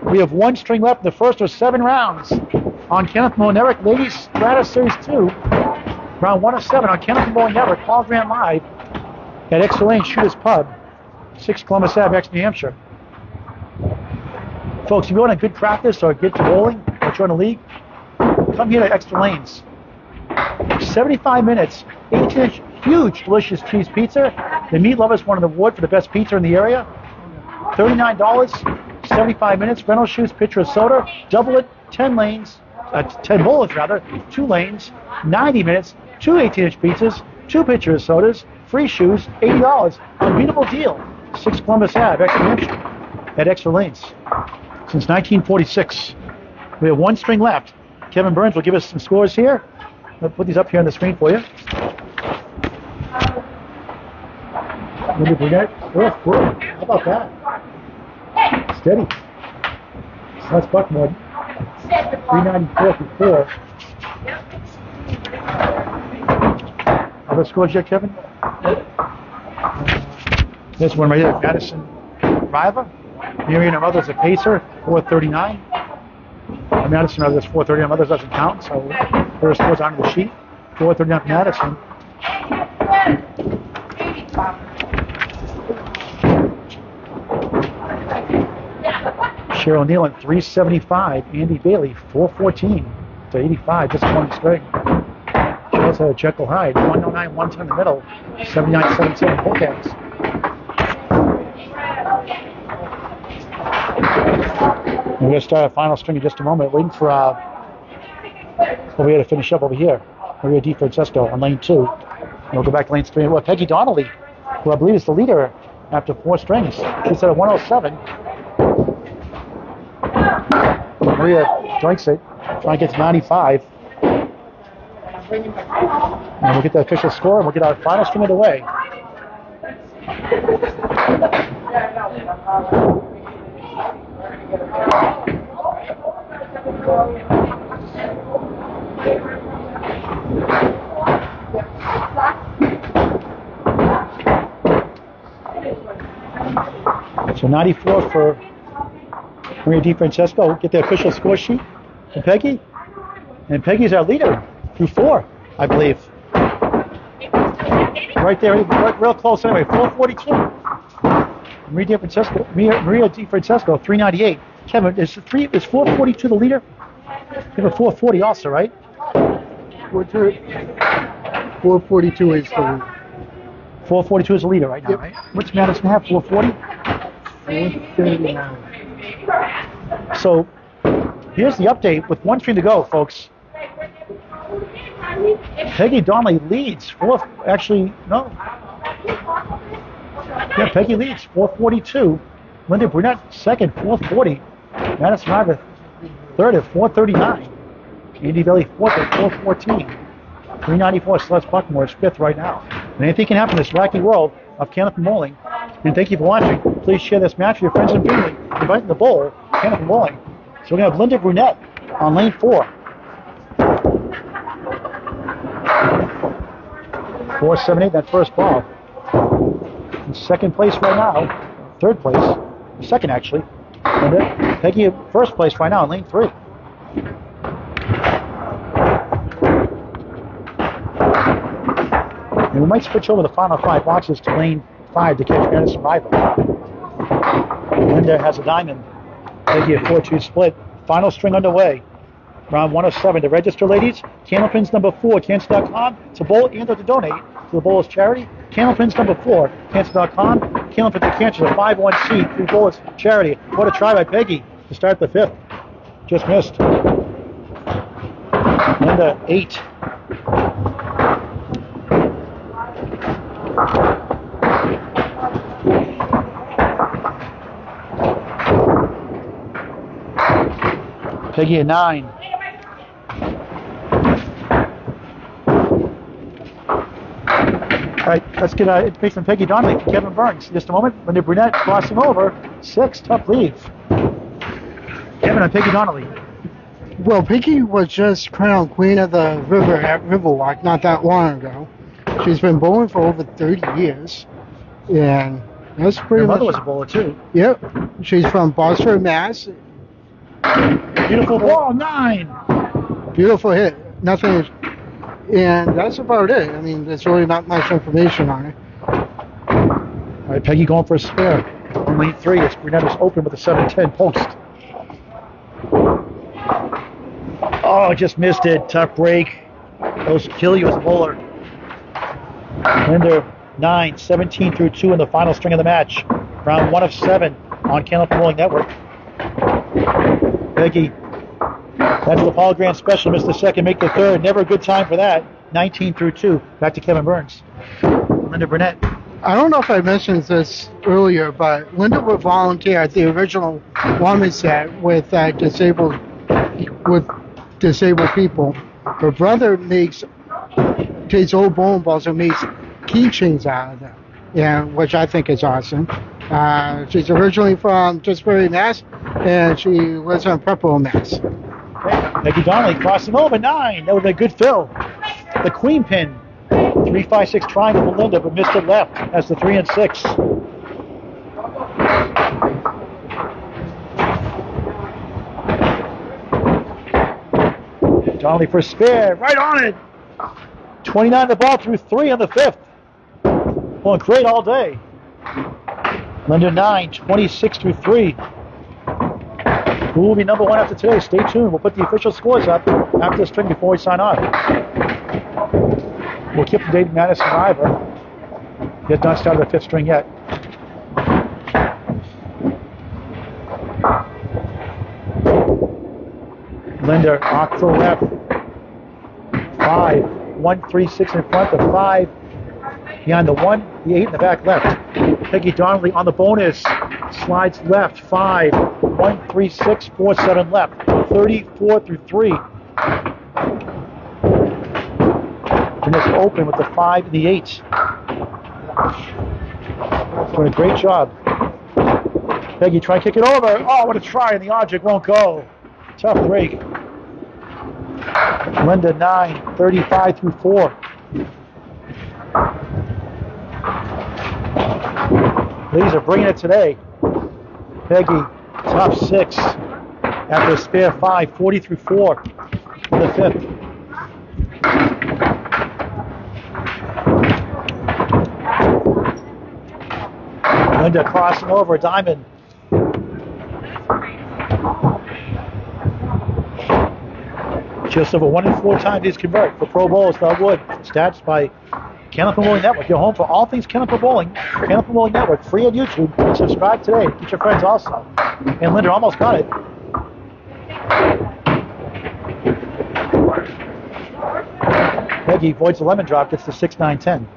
We have 1 string left in the first of 7 rounds on Candlepin Network. Ladies Strata Series 2. Round 1 of 7 on Candlepin Network. Paul Grant live at Exeter Lane Shooters Pub, 6 Columbus Ave, Exeter, New Hampshire. Folks, if you want a good practice or get to bowling or join a league, come here to Exeter Lanes. 75 minutes, 18-inch, huge, delicious cheese pizza. The Meat Lovers won an award for the best pizza in the area. $39, 75 minutes, rental shoes, pitcher of soda, double it, 10 lanes, 10 bowlers rather, 2 lanes, 90 minutes, 2 18-inch pizzas, 2 pitcher of sodas, free shoes, $80. Unbeatable deal. 6 Columbus Ave, Exeter, New Hampshire, at Exeter Lanes. Since 1946. We have 1 string left. Kevin Burns will give us some scores here. I'll put these up here on the screen for you. Brunet. How about that? Steady. So that's Buckmore. 394 for 4. Other scores yet, Kevin? This one right here, Madison Riva. Marianne of others, a pacer, 439. Madison of others, 439. Others doesn't count, so her scores on the sheet. 439 for Madison. Chyrel Kneeland, 375. Andi Bailey, 414 to 85, just 1 string. She also had a Jekyll Hyde, 109, 110 in the middle, 79, 77 Hawkins. We're going to start our final string in just a moment, waiting for Maria to finish up over here. Maria DeFrancesco on lane 2. And we'll go back to lane 3. Well, Pegi Donnelly, who I believe is the leader after 4 strings. She's at a 107. Maria drinks it, trying to get to 95. And we'll get the official score and we'll get our final string of the way. So 94 for Maria DeFrancesco. Get the official score sheet from Pegi. And Pegi's our leader through 4, I believe. Right there, right, real close anyway. 442. Maria DeFrancesco, 398. Kevin, is 442 the leader? You have a 440 also, right? 442 is the leader. 442 is the leader right now, right? What's Madison have? 440? 439. So here's the update with 1 string to go, folks. Pegi Donnelly leads. Actually, no. Yeah, Pegi leads, 442. Linda Brunet second, 440. Madison Riva third at 439. Andi Bailey fourth at 414. 394. Celeste Buckmore is 5th right now. And anything can happen in this wacky world of Candlepin bowling. And thank you for watching. Please share this match with your friends and family. Invite them to bowl Candlepin bowling. So we're going to have Linda Brunet on lane 4. 478 that first ball. In 2nd place right now. 3rd place. 2nd actually. And Pegi 1st place right now in lane 3. we might switch over the final 5 boxes to lane 5 to catch Madison Riva. Linda has a diamond. Pegi a 4-2 split. Final string underway. Round 107. To register, ladies, Candlepins number 4, Cancer.com. To bowl and to donate to the Bowlers Charity. Candlepins number 4, Cancer.com. Candlepins to Cancer, a 5-1C through Bowlers Charity. What a try by Pegi to start the 5th. Just missed. Linda, 8. Pegi a 9. All right, let's get information from Pegi Donnelly from Kevin Burns. In just a moment, Linda Brunet crossing over. 6, tough leave. Kevin on Pegi Donnelly. Well, Pegi was just crowned Queen of the River at Riverwalk not that long ago. She's been bowling for over 30 years. And that's pretty Her much... mother was a bowler, too. Yep. She's from Boston, Mass. Beautiful ball, 9. Beautiful hit. Nothing... And that's about it. I mean, there's really not much information on it. All right, Pegi going for a spare. In lane 3, it's Brunet is open with a 7-10 post. Oh, just missed it. Tough break. Those kill you as a bowler. Linda, 9, 17 through 2 in the final string of the match. Round 1 of 7 on Candlepin Bowling Network. Pegi, that's the Paul Grant special. Missed the second, make the third. Never a good time for that. 19 through 2. Back to Kevin Burns. Linda Brunet. I don't know if I mentioned this earlier, but Linda would volunteer at the original women's set with disabled people. Her brother takes old bowling balls and makes keychains out of them, which I think is awesome. She's originally from Tisbury, Mass, and she lives in Pepperell, Mass. Pegi Donnelly crossing over, 9. That would be a good fill. The queen pin. 3-5-6 triangle for Linda, but missed it left as the 3 and 6. Donnelly for spare, right on it. 29 the ball through 3 on the 5th. Going great all day. Linda 9, 26 through 3. Who will be number 1 after today? Stay tuned. We'll put the official scores up after the string before we sign off. We'll keep the date Madison Riva. He has not started the 5th string yet. Linda off to the left. 5, 1, 3, 6 in front. The 5 behind the 1, the 8 in the back left. Pegi Donnelly on the bonus. Slides left. 5, 1, 3, 6, 4, 7 left. 34 through 3. Brunet's open with the 5 and the 8. Doing a great job. Pegi try to kick it over. Oh, what a try, and the object won't go. Tough break. Linda 9, 35 through 4. Ladies are bringing it today. Pegi, top 6. After a spare 5, 40 through 4 for the 5th. Linda crossing over, diamond. Just over 1 in 4 times these convert for pro bowlers. Wood. Stats by Candlepin Bowling Network. Your home for all things Candlepin Bowling. Candlepin Bowling Network, free on YouTube. Subscribe today. Get your friends also. And Linda almost got it. Pegi avoids the lemon drop, gets the 6, 9, 10.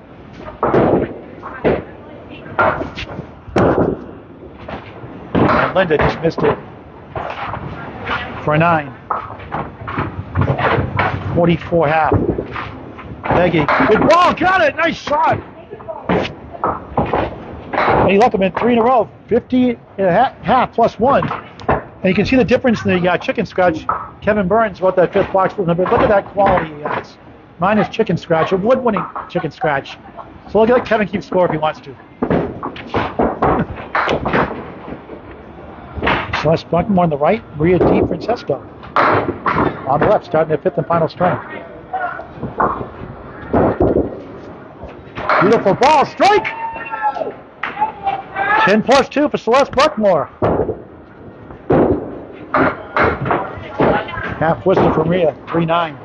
And Linda just missed it for a 9. 44 half. Pegi, good ball, got it, nice shot. And you look, I'm in 3 in a row, 50 and a half plus 1. And you can see the difference in the chicken scratch. Kevin Burns wrote that 5th box number. Look at that quality he has. Mine is chicken scratch, a wood-winning chicken scratch. So look at Kevin keep score if he wants to. Celeste Buckmore on the right, Maria DeFrancesco on the left, starting their 5th and final string. Beautiful ball. Strike! 10 plus 2 for Celeste Buckmore. Half Worcester for Maria. 3-9.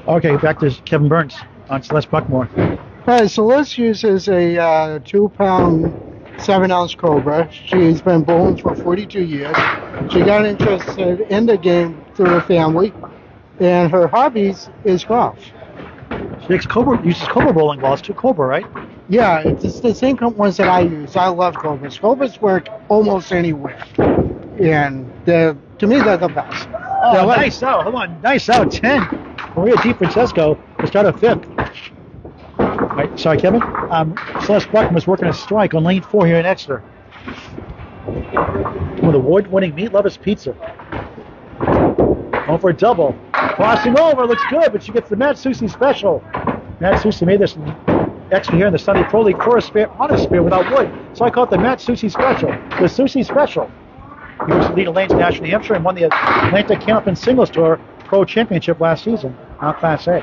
Okay, back to Kevin Burns on Celeste Buckmore. All right, Celeste uses a 2-pound, 7-ounce Cobra. She's been bowling for 42 years. She got interested in the game through her family, and her hobbies is golf. She uses Cobra bowling balls too. Cobra, right? Yeah, it's the same ones that I use. I love Cobras. Cobras work almost anywhere, and to me, they're the best. Oh, nice out. Hold on. Nice out. 10. Maria DeFrancesco to start a 5th. Right, sorry, Kevin. Celeste Buckman was working a strike on lane 4 here in Exeter. With award-winning Meat Lovers Pizza. Going for a double. Crossing over. Looks good, but she gets the Matt Susi special. Matt Susi made this Exeter here in the Sunday Pro League for a spear, on a spear without wood. So I call it the Matt Susi special. The Susi special. He was the lead of lanes in National New Hampshire and won the Atlantic Candlepin Singles Tour Pro Championship last season on Class A.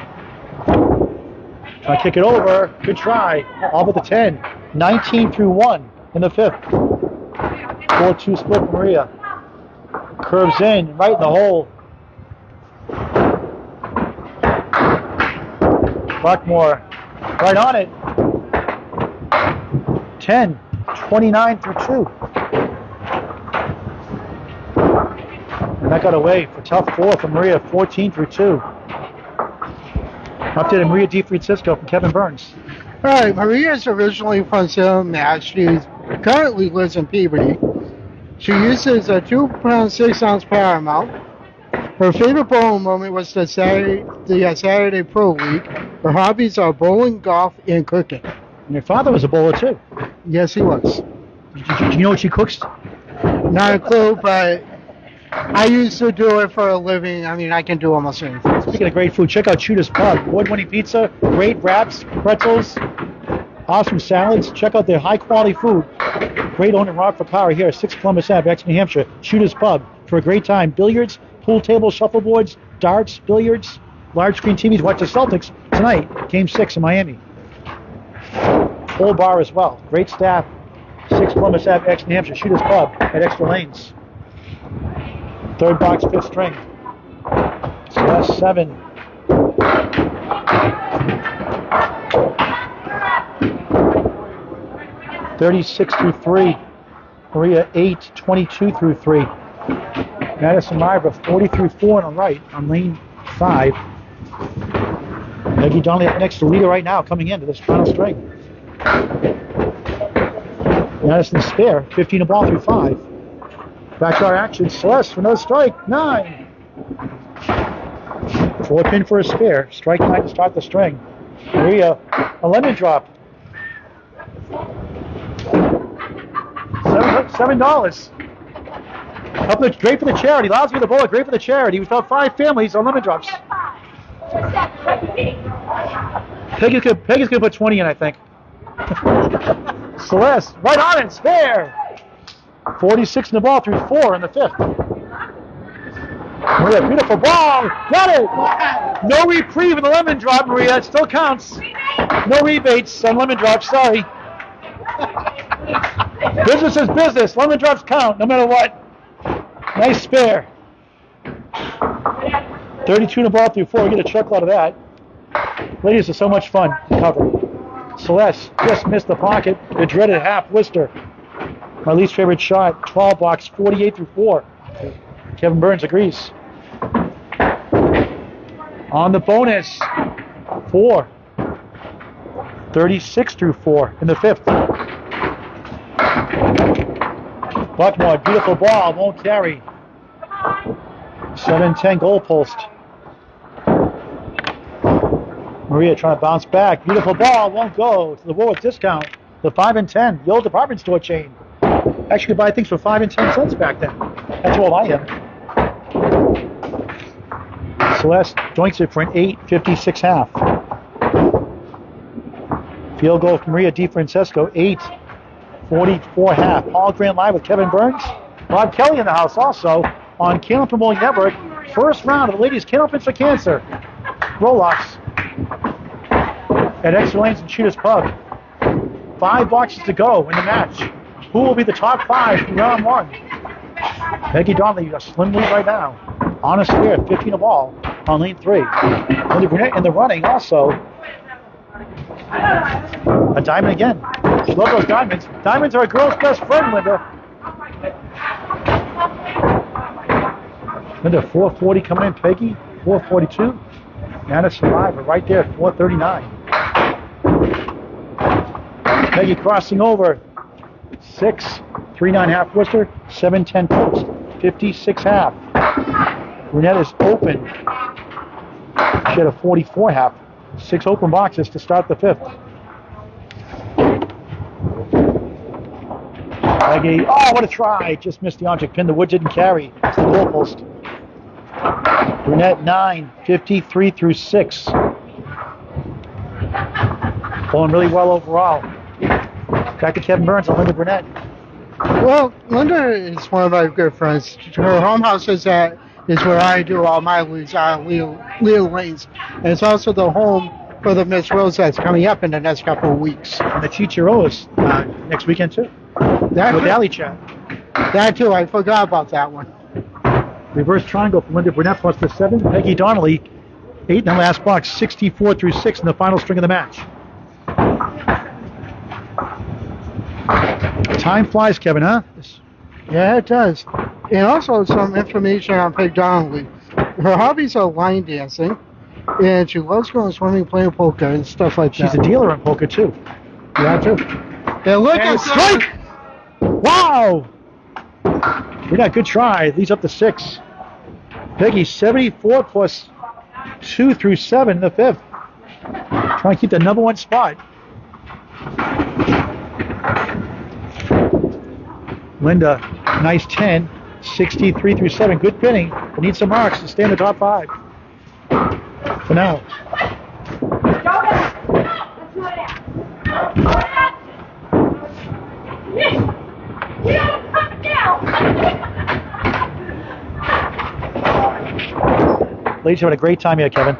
Trying to kick it over. Good try. All but the 10. 19 through 1 in the 5th. 4-2 split for Maria. Curves in, right in the hole. Buckmore, right on it. 10, 29 through 2. And that got away for tough 4 from Maria, 14 through 2. Updated Maria DeFrancesco from Kevin Burns. All right, Maria's originally from Salem, Mass. She currently lives in Peabody. She uses a 2-pound, 6-ounce Paramount. Her favorite bowling moment was the Saturday Pro League. Her hobbies are bowling, golf, and cooking. And your father was a bowler too. Yes, he was. Do you know what she cooks? Not a clue, but I used to do it for a living. I mean, I can do almost anything. Speaking of great food, check out Shooter's Pub. Award-winning pizza, great wraps, pretzels, awesome salads. Check out their high-quality food. Great owner Rockford Power here, 6 Columbus Ave, Exeter, New Hampshire. Shooter's Pub for a great time. Billiards, pool tables, shuffleboards, darts, billiards, large screen TVs. Watch the Celtics tonight, Game 6 in Miami. Full bar as well. Great staff. 6 Columbus Ave, Exeter, New Hampshire. Shooter's Pub at Extra Lanes. 3rd box, 5th string. Celeste 7. $36 through 3. Maria 8, 22 through 3. Madison Riva 40 through 4 on the right on lane 5. Pegi Donnelly up next to Riva right now, coming into this final string. Madison spare, 15 a ball through 5. Backdoor action, Celeste for another strike, 9. 4 pin for a spare, strike 9 to start the string. Maria, a lemon drop. $7. Up the, great for the charity. Allows me the bullet. Great for the charity. We've got 5 families on lemon drops. Pegi's gonna put 20 in, I think. Celeste, right on it. Spare. 46 in the ball through 4 in the 5th. Maria, beautiful ball. Got it. No reprieve in the lemon drop, Maria. It still counts. No rebates on lemon drops. Sorry. Business is business. Lemon drops count no matter what. Nice spare. 32 in the ball through 4. We get a chuckle out of that. Ladies are so much fun to cover. Celeste just missed the pocket. The dreaded half Worcester. My least favorite shot. 12 box, 48 through 4. Kevin Burns agrees. On the bonus, 4. 36 through 4 in the 5th. Buckmore, beautiful ball, won't carry. 7-10 goal post. Maria trying to bounce back. Beautiful ball, won't go. To the Woolworth discount. The 5 and 10, the old department store chain. Actually could buy things for 5 and 10 cents back then. That's all I am. Celeste joints it for an 8.56 half. Field goal from Maria DeFrancesco, 8.44 half. Paul Grant live with Kevin Burns. Bob Kelly in the house also on Candlepin Bowling Network. First round of the ladies Candlepins for Cancer. Roll-offs at Exeter Lanes and Cheetah's Pub. 5 boxes to go in the match. Who will be the top 5 from round 1? Pegi Donnelly, a slim lead right now. On a spear, 15 a ball on lane 3. Linda Brunet in the running also. A diamond again. She loves those diamonds. Diamonds are a girl's best friend, Linda. Linda, 440 coming in. Pegi, 442. Madison Riva right there, 439. Pegi crossing over. 6, 3-9 half Worcester, 7-10 post, 56 half. Brunet is open. She had a 44 half. 6 open boxes to start the 5th. Pegi, oh, what a try. Just missed the object pin. The wood didn't carry. It's the goalpost. Brunet 9, 53 through 6. Pulling really well overall. Back to Kevin Burns and Linda Brunet. Well, Linda is one of my good friends. Her home house is where I do all my leagues on Leo Lanes. And it's also the home for the Miss Rose that's coming up in the next couple of weeks. And the Chyrel is next weekend too. That with Alley Chat. That too, I forgot about that one. Reverse triangle for Linda Brunet plus the 7. Pegi Donnelly, 8 in the last box, 64 through 6 in the final string of the match. Time flies, Kevin, huh? Yeah, it does. And also some information on Pegi Donnelly. Her hobbies are line dancing, and she loves going swimming, playing poker, and stuff like that. She's a dealer in poker, too. Yeah, too. And look at strike! Wow! We got a good try. Leads up to 6. Pegi, 74 plus 2 through 7 in the 5th. Trying to keep the number 1 spot. Linda, nice 10, 63 through 7. Good pinning. Need some marks to stay in the top 5. For now. Ladies having a great time here, Kevin.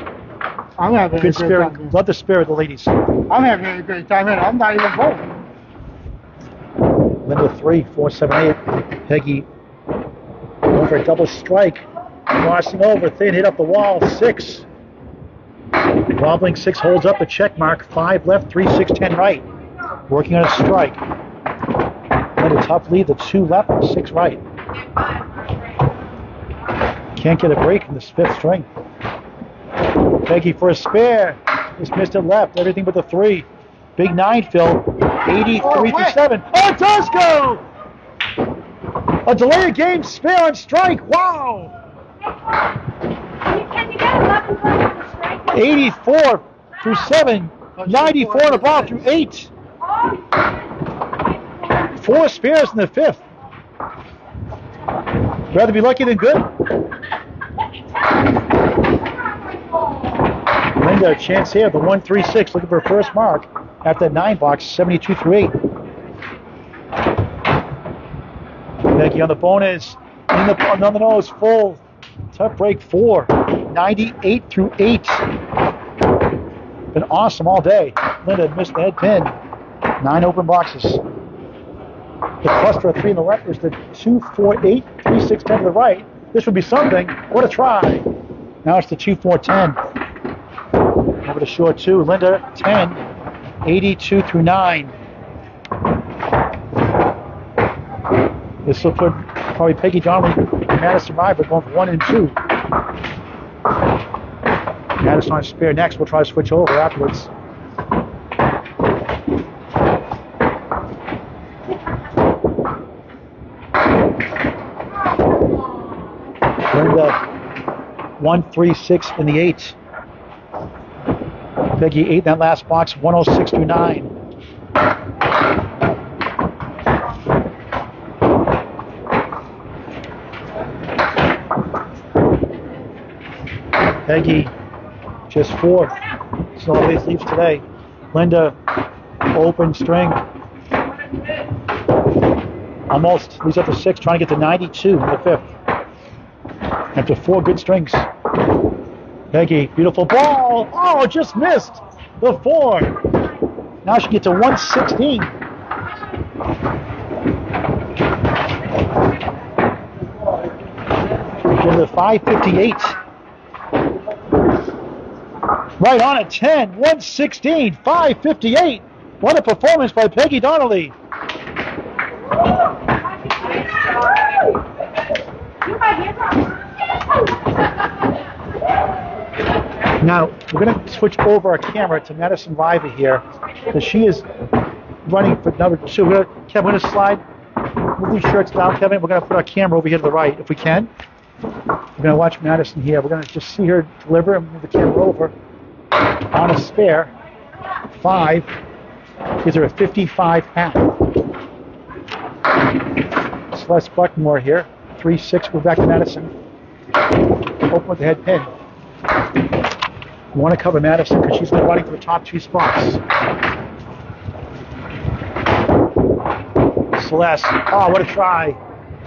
I'm having good a great spirit. time. Love the spirit of the ladies. I'm having a great time, and I'm not even voting. Linda 3, 4, 7, 8. Pegi going for a double strike. Crossing over, thin hit up the wall. 6. Wobbling 6 holds up the check mark. 5 left, 3, 6, 10 right. Working on a strike. Linda tough lead. The 2 left, 6 right. Can't get a break in this 5th string. Pegi for a spare. Just missed it left. Everything but the 3. Big 9 fill. 83 to 7. Oh, it does go! A delay of game spare on strike. Wow! Can you get 11 points on the strike? 84 through 7. 94 and a ball through 8. 4 spares in the 5th. Rather be lucky than good. Linda, a chance here. The 1-3-6 looking for her first mark after that 9 box, 72 through 8. Pegi on the bonus. On the nose, full. Tough break 4. 98 through 8. Been awesome all day. Linda missed the head pin. 9 open boxes. The cluster of 3 on the left is the 2, 4, 8, 3, 6, 10 to the right. This would be something. What a try. Now it's the 2, 4, 10. Over to short 2. Linda, 10, 82 through 9. This will put probably Pegi Donnelly and Madison Riva going for 1 and 2. Madison on spare next. We'll try to switch over afterwards. Linda, 1-3-6 in the 8. Pegi 8 in that last box, 106 through 9. Pegi just 4th. So all these leaves today. Linda, open string. Almost leads up to 6, trying to get to 92 in the 5th. After 4 good strings. Pegi, beautiful ball. Oh, just missed the 4. Now she gets to 116. Go to 558. Right on at 10, 116, 558. What a performance by Pegi Donnelly. Now, we're going to switch over our camera to Madison Riva here, because she is running for number 2. We're going to slide, move these shirts down, Kevin. We're going to put our camera over here to the right, if we can. We're going to watch Madison here. We're going to just see her deliver and move the camera over on a spare. 5. Gives her a 55 half. Celeste Buckmore here. 3-6. We're back to Madison. Open with the head pin. We want to cover Madison because she's been running for the top 2 spots. Celeste. Oh, what a try.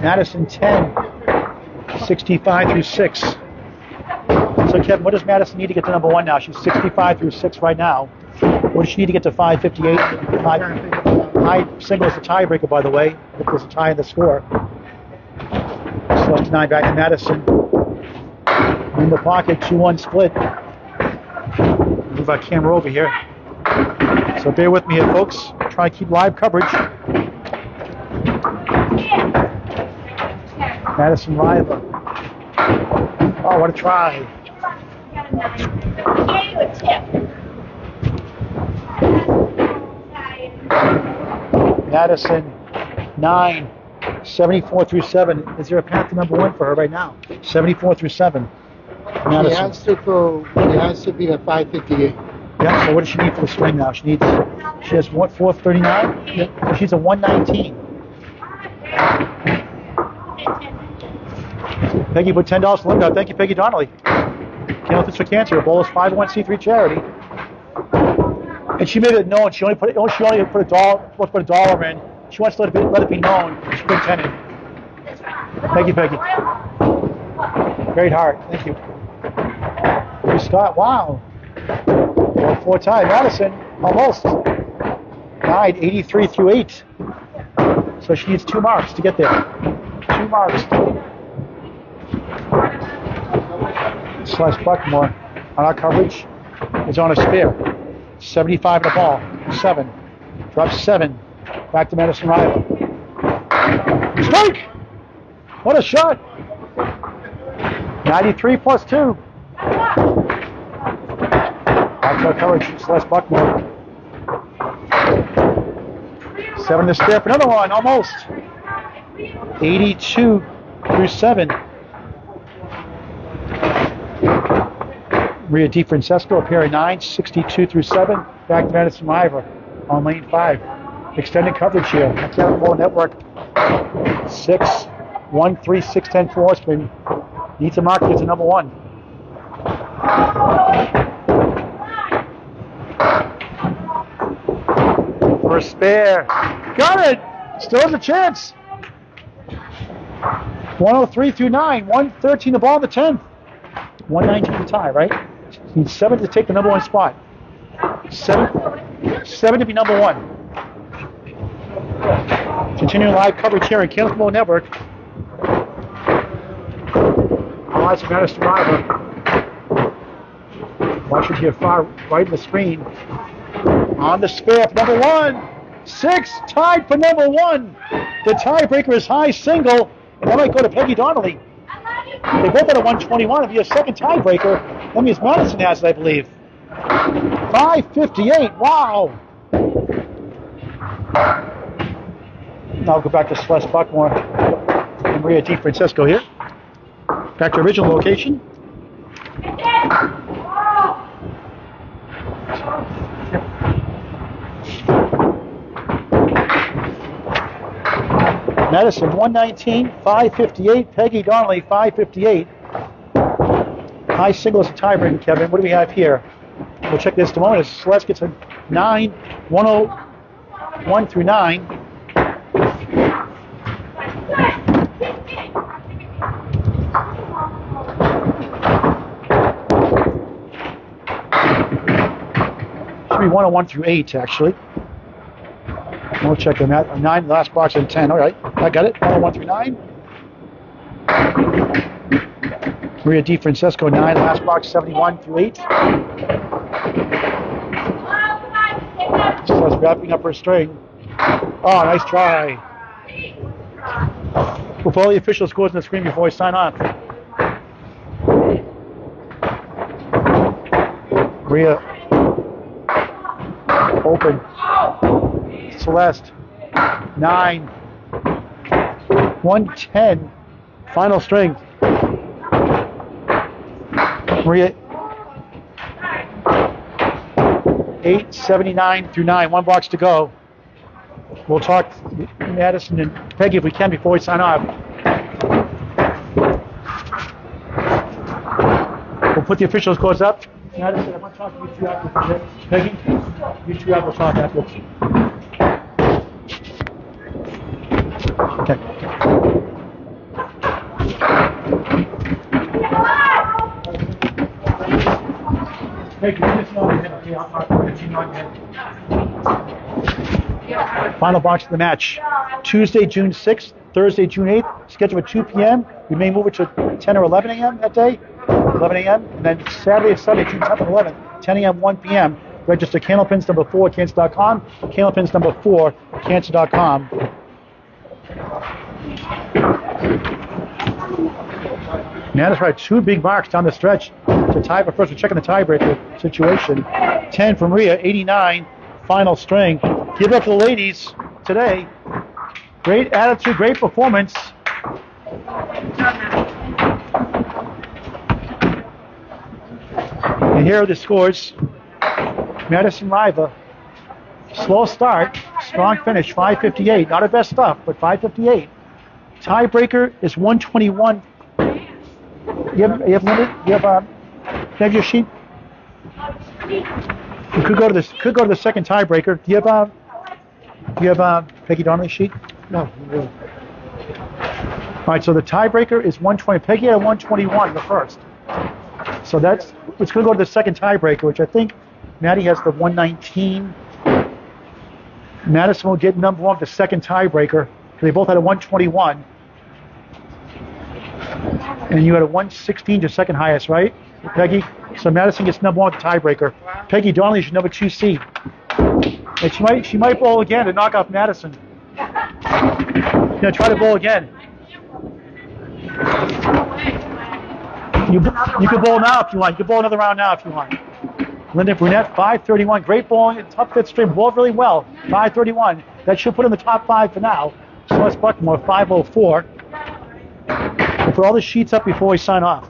Madison 10. 65 through 6. So, Kevin, what does Madison need to get to number 1 now? She's 65 through 6 right now. What does she need to get to 558? High single is the tiebreaker, by the way, if there's a tie in the score. Celeste 9 back to Madison. In the pocket, 2-1 split. Move our camera over here. So bear with me here, folks. Try to keep live coverage. Madison Riva. Oh, what a try. Madison 9, 74 through 7. Is there a path to number 1 for her right now? 74 through 7. Madison. She has to be at 558. Yeah, so what does she need for the string now? She has what, 439? Yeah. So she's a 119. Pegi put $10 to limit. Thank you, Pegi Donnelly. Candlepins for Cancer, a Bolus 501c3 charity. And she made it known. She only put a $1 in. She wants to let it be known. She put 10 in. Thank you, Pegi. Great heart. Thank you. Scott, wow. 4 tie. Madison, almost. Died 83 through 8. So she needs 2 marks to get there. 2 marks. Celeste Buckmore on our coverage is on a spare. 75 in the ball. 7. Drops 7. Back to Madison Riva. Strike! What a shot! 93 plus 2. Back to our coverage. Celeste Buckmore. 7 to spare for another one. Almost. 82 through 7. Maria DeFrancesco, a pair of 9, 62 through 7. Back to Madison Riva on lane 5. Extended coverage here. Candlepin network. 6, 1, 3, 6, 10, 4. Spin. Needs a mark to get to number 1. For a spare. Got it! Still has a chance. 103 through 9. 113 the ball in the 10th. 119 to tie, right? Needs 7 to take the number 1 spot. 7 to be number 1. Continuing live coverage here on Candlepin Network. Watch Madison Riva. Watch it here far right of the screen. On the spare for number 1. 6 tied for number 1. The tiebreaker is high single, and that might go to Pegi Donnelly. They both had a 121. If you have a second tiebreaker, that means Madison has it, I believe. 558. Wow. Now we'll go back to Celeste Buckmore and Maria DeFrancesco here. Back to original location. Madison 119, 558. Pegi Donnelly 558. High single is a tiebreaker, Kevin. What do we have here? We'll check this in a moment. Celeste gets a 9, 101 through 9. Should be 101 through 8, actually. We'll check on that. 9, last box, and 10. All right, I got it. 101 through 9. Maria DeFrancesco, 9, last box, 71 through 8. Celeste wrapping up her string. Oh, nice try. We'll follow the official scores on the screen before we sign off. Maria open. Celeste 9, 110. Final string. Maria 8, 79 through 9. 1 box to go. We'll talk Madison and Pegi if we can before we sign off. We'll put the official scores up. Madison, I want to talk to you two after. Pegi, you two have a talk after. Okay. Hey, can you just know your head? Okay, I'll talk to you on your head. Final box of the match. Tuesday, June 6th, Thursday, June 8th. Scheduled at 2 p.m. We may move it to 10 or 11 a.m. that day. 11 a.m. And then Saturday and Sunday, June 10th and 11th, 10 a.m., 1 p.m. Register Candlepins number 4, Cancer.com. Candlepins number 4, Cancer.com. Madison right, 2 big marks down the stretch to tie for first. We're checking the tiebreaker situation. 10 for Maria, 89, final string. Give it up to the ladies today. Great attitude, great performance. And here are the scores. Madison Riva, slow start, strong finish, 558. Not her best stuff, but 558. Tiebreaker is 121. You have your sheet? You could go to the second tiebreaker. Do you have Pegi Donnelly sheet? No. Really. All right, so the tiebreaker is 120. Pegi had 121 the first. So it's going to go to the second tiebreaker, which I think Maddie has the 119. Madison will get number 1 the second tiebreaker because they both had a 121. And you had a 116, your second highest, right, Pegi? So Madison gets number 1 with the tiebreaker. Pegi Donnelly is your number 2 seed. And she might bowl again to knock off Madison. Try to bowl again. You can bowl now if you want. You can bowl another round now if you want. Linda Brunet, 531. Great bowling, tough fit stream. Bowled really well. 531. That should put in the top 5 for now. Celeste Buckmore, 504. We'll put all the sheets up before we sign off.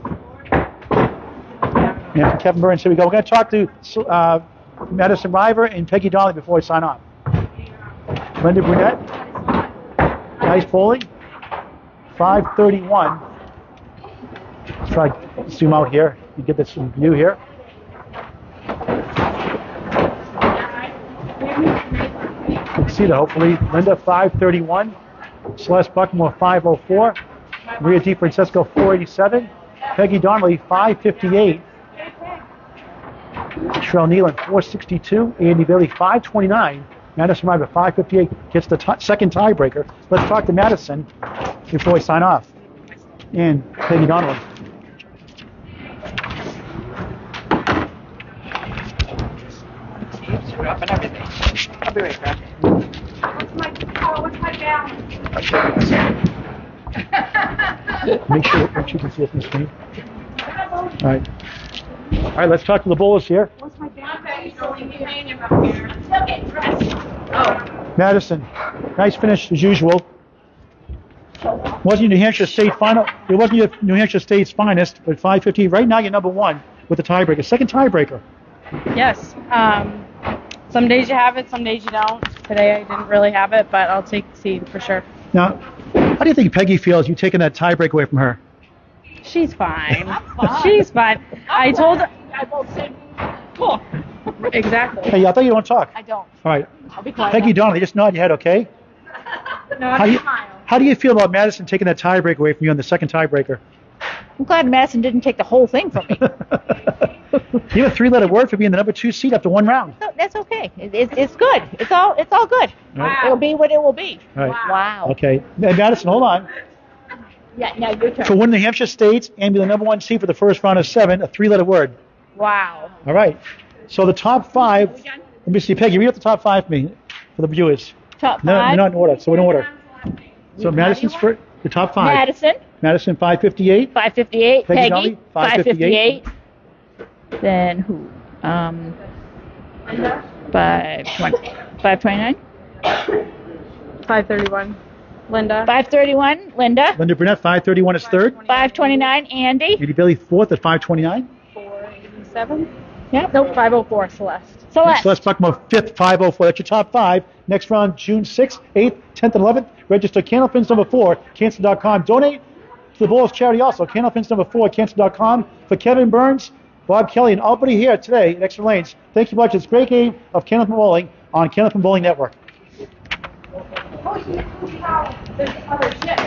And Kevin Burns, here we go. We're going to talk to Madison Riva and Pegi Donnelly before we sign off. Linda Brunet, nice bowling. 531. Let's try to zoom out here. You get this view here. You can see that hopefully. Linda, 531. Celeste Buckmore, 504. Maria DeFrancesco, 487. Pegi Donnelly, 558. Chyrel Kneeland, 462. Andi Bailey, 529. Madison Riva, 558. Gets the second tiebreaker. Let's talk to Madison before we sign off. And Pegi Donnelly. Up and everything. I'll be right back. What's my balance? Make sure you can see us on the screen. All right, let's talk to the bowlers here. What's my balance? Still getting dressed. Oh. Madison, nice finish as usual. Wasn't your New Hampshire State final? It wasn't your New Hampshire State's finest, but 550. Right now, you're number 1 with the tiebreaker. Second tiebreaker. Yes. Some days you have it, some days you don't. Today I didn't really have it, but I'll take the seed for sure. Now, how do you think Pegi feels you taking that tiebreak away from her? She's fine. She's fine. I told her. I both said, cool. Exactly. Hey, I thought you don't want to talk. I don't. All right. I'll be quiet. Pegi Donnelly, just nod your head, okay? No, I'm smile. How do you feel about Madison taking that tiebreak away from you on the second tiebreaker? I'm glad Madison didn't take the whole thing from me. You have a 3-letter word for being the number 2 seed after 1 round. So that's okay. It's good. It's all good. Right. It'll be what it will be. All right. Wow. Okay. Madison, hold on. Yeah, now your turn. To win the Hampshire States and be the number 1 seed for the first round of 7, a 3-letter word. Wow. All right. So the top 5. Let me see, Peggy, read out the top 5 for me for the viewers. Top 5. No, they're not in order. So in order. So Madison's first. The top 5. Madison 558. 558. Peggy Peggy Donnelly, 558. Then who? 529. 531. Linda. 531. Linda. Linda Brunet, 531 is third. 529. Andy. Andy Bailey, fourth at 529. 487. Yep. Nope, 504. Celeste. Celeste Buckmore, fifth, 504. That's your top 5. Next round, June 6th, 8th, 10th, and 11th. Register Candlepins number 4, cancer.com. Donate to the Bowls charity also. Candlepins number 4, cancer.com. For Kevin Burns, Bob Kelly, and everybody here today at Extra Lanes, thank you much. It's a great game of Candlepin Bowling on Candlepin Bowling Network. There's other shit.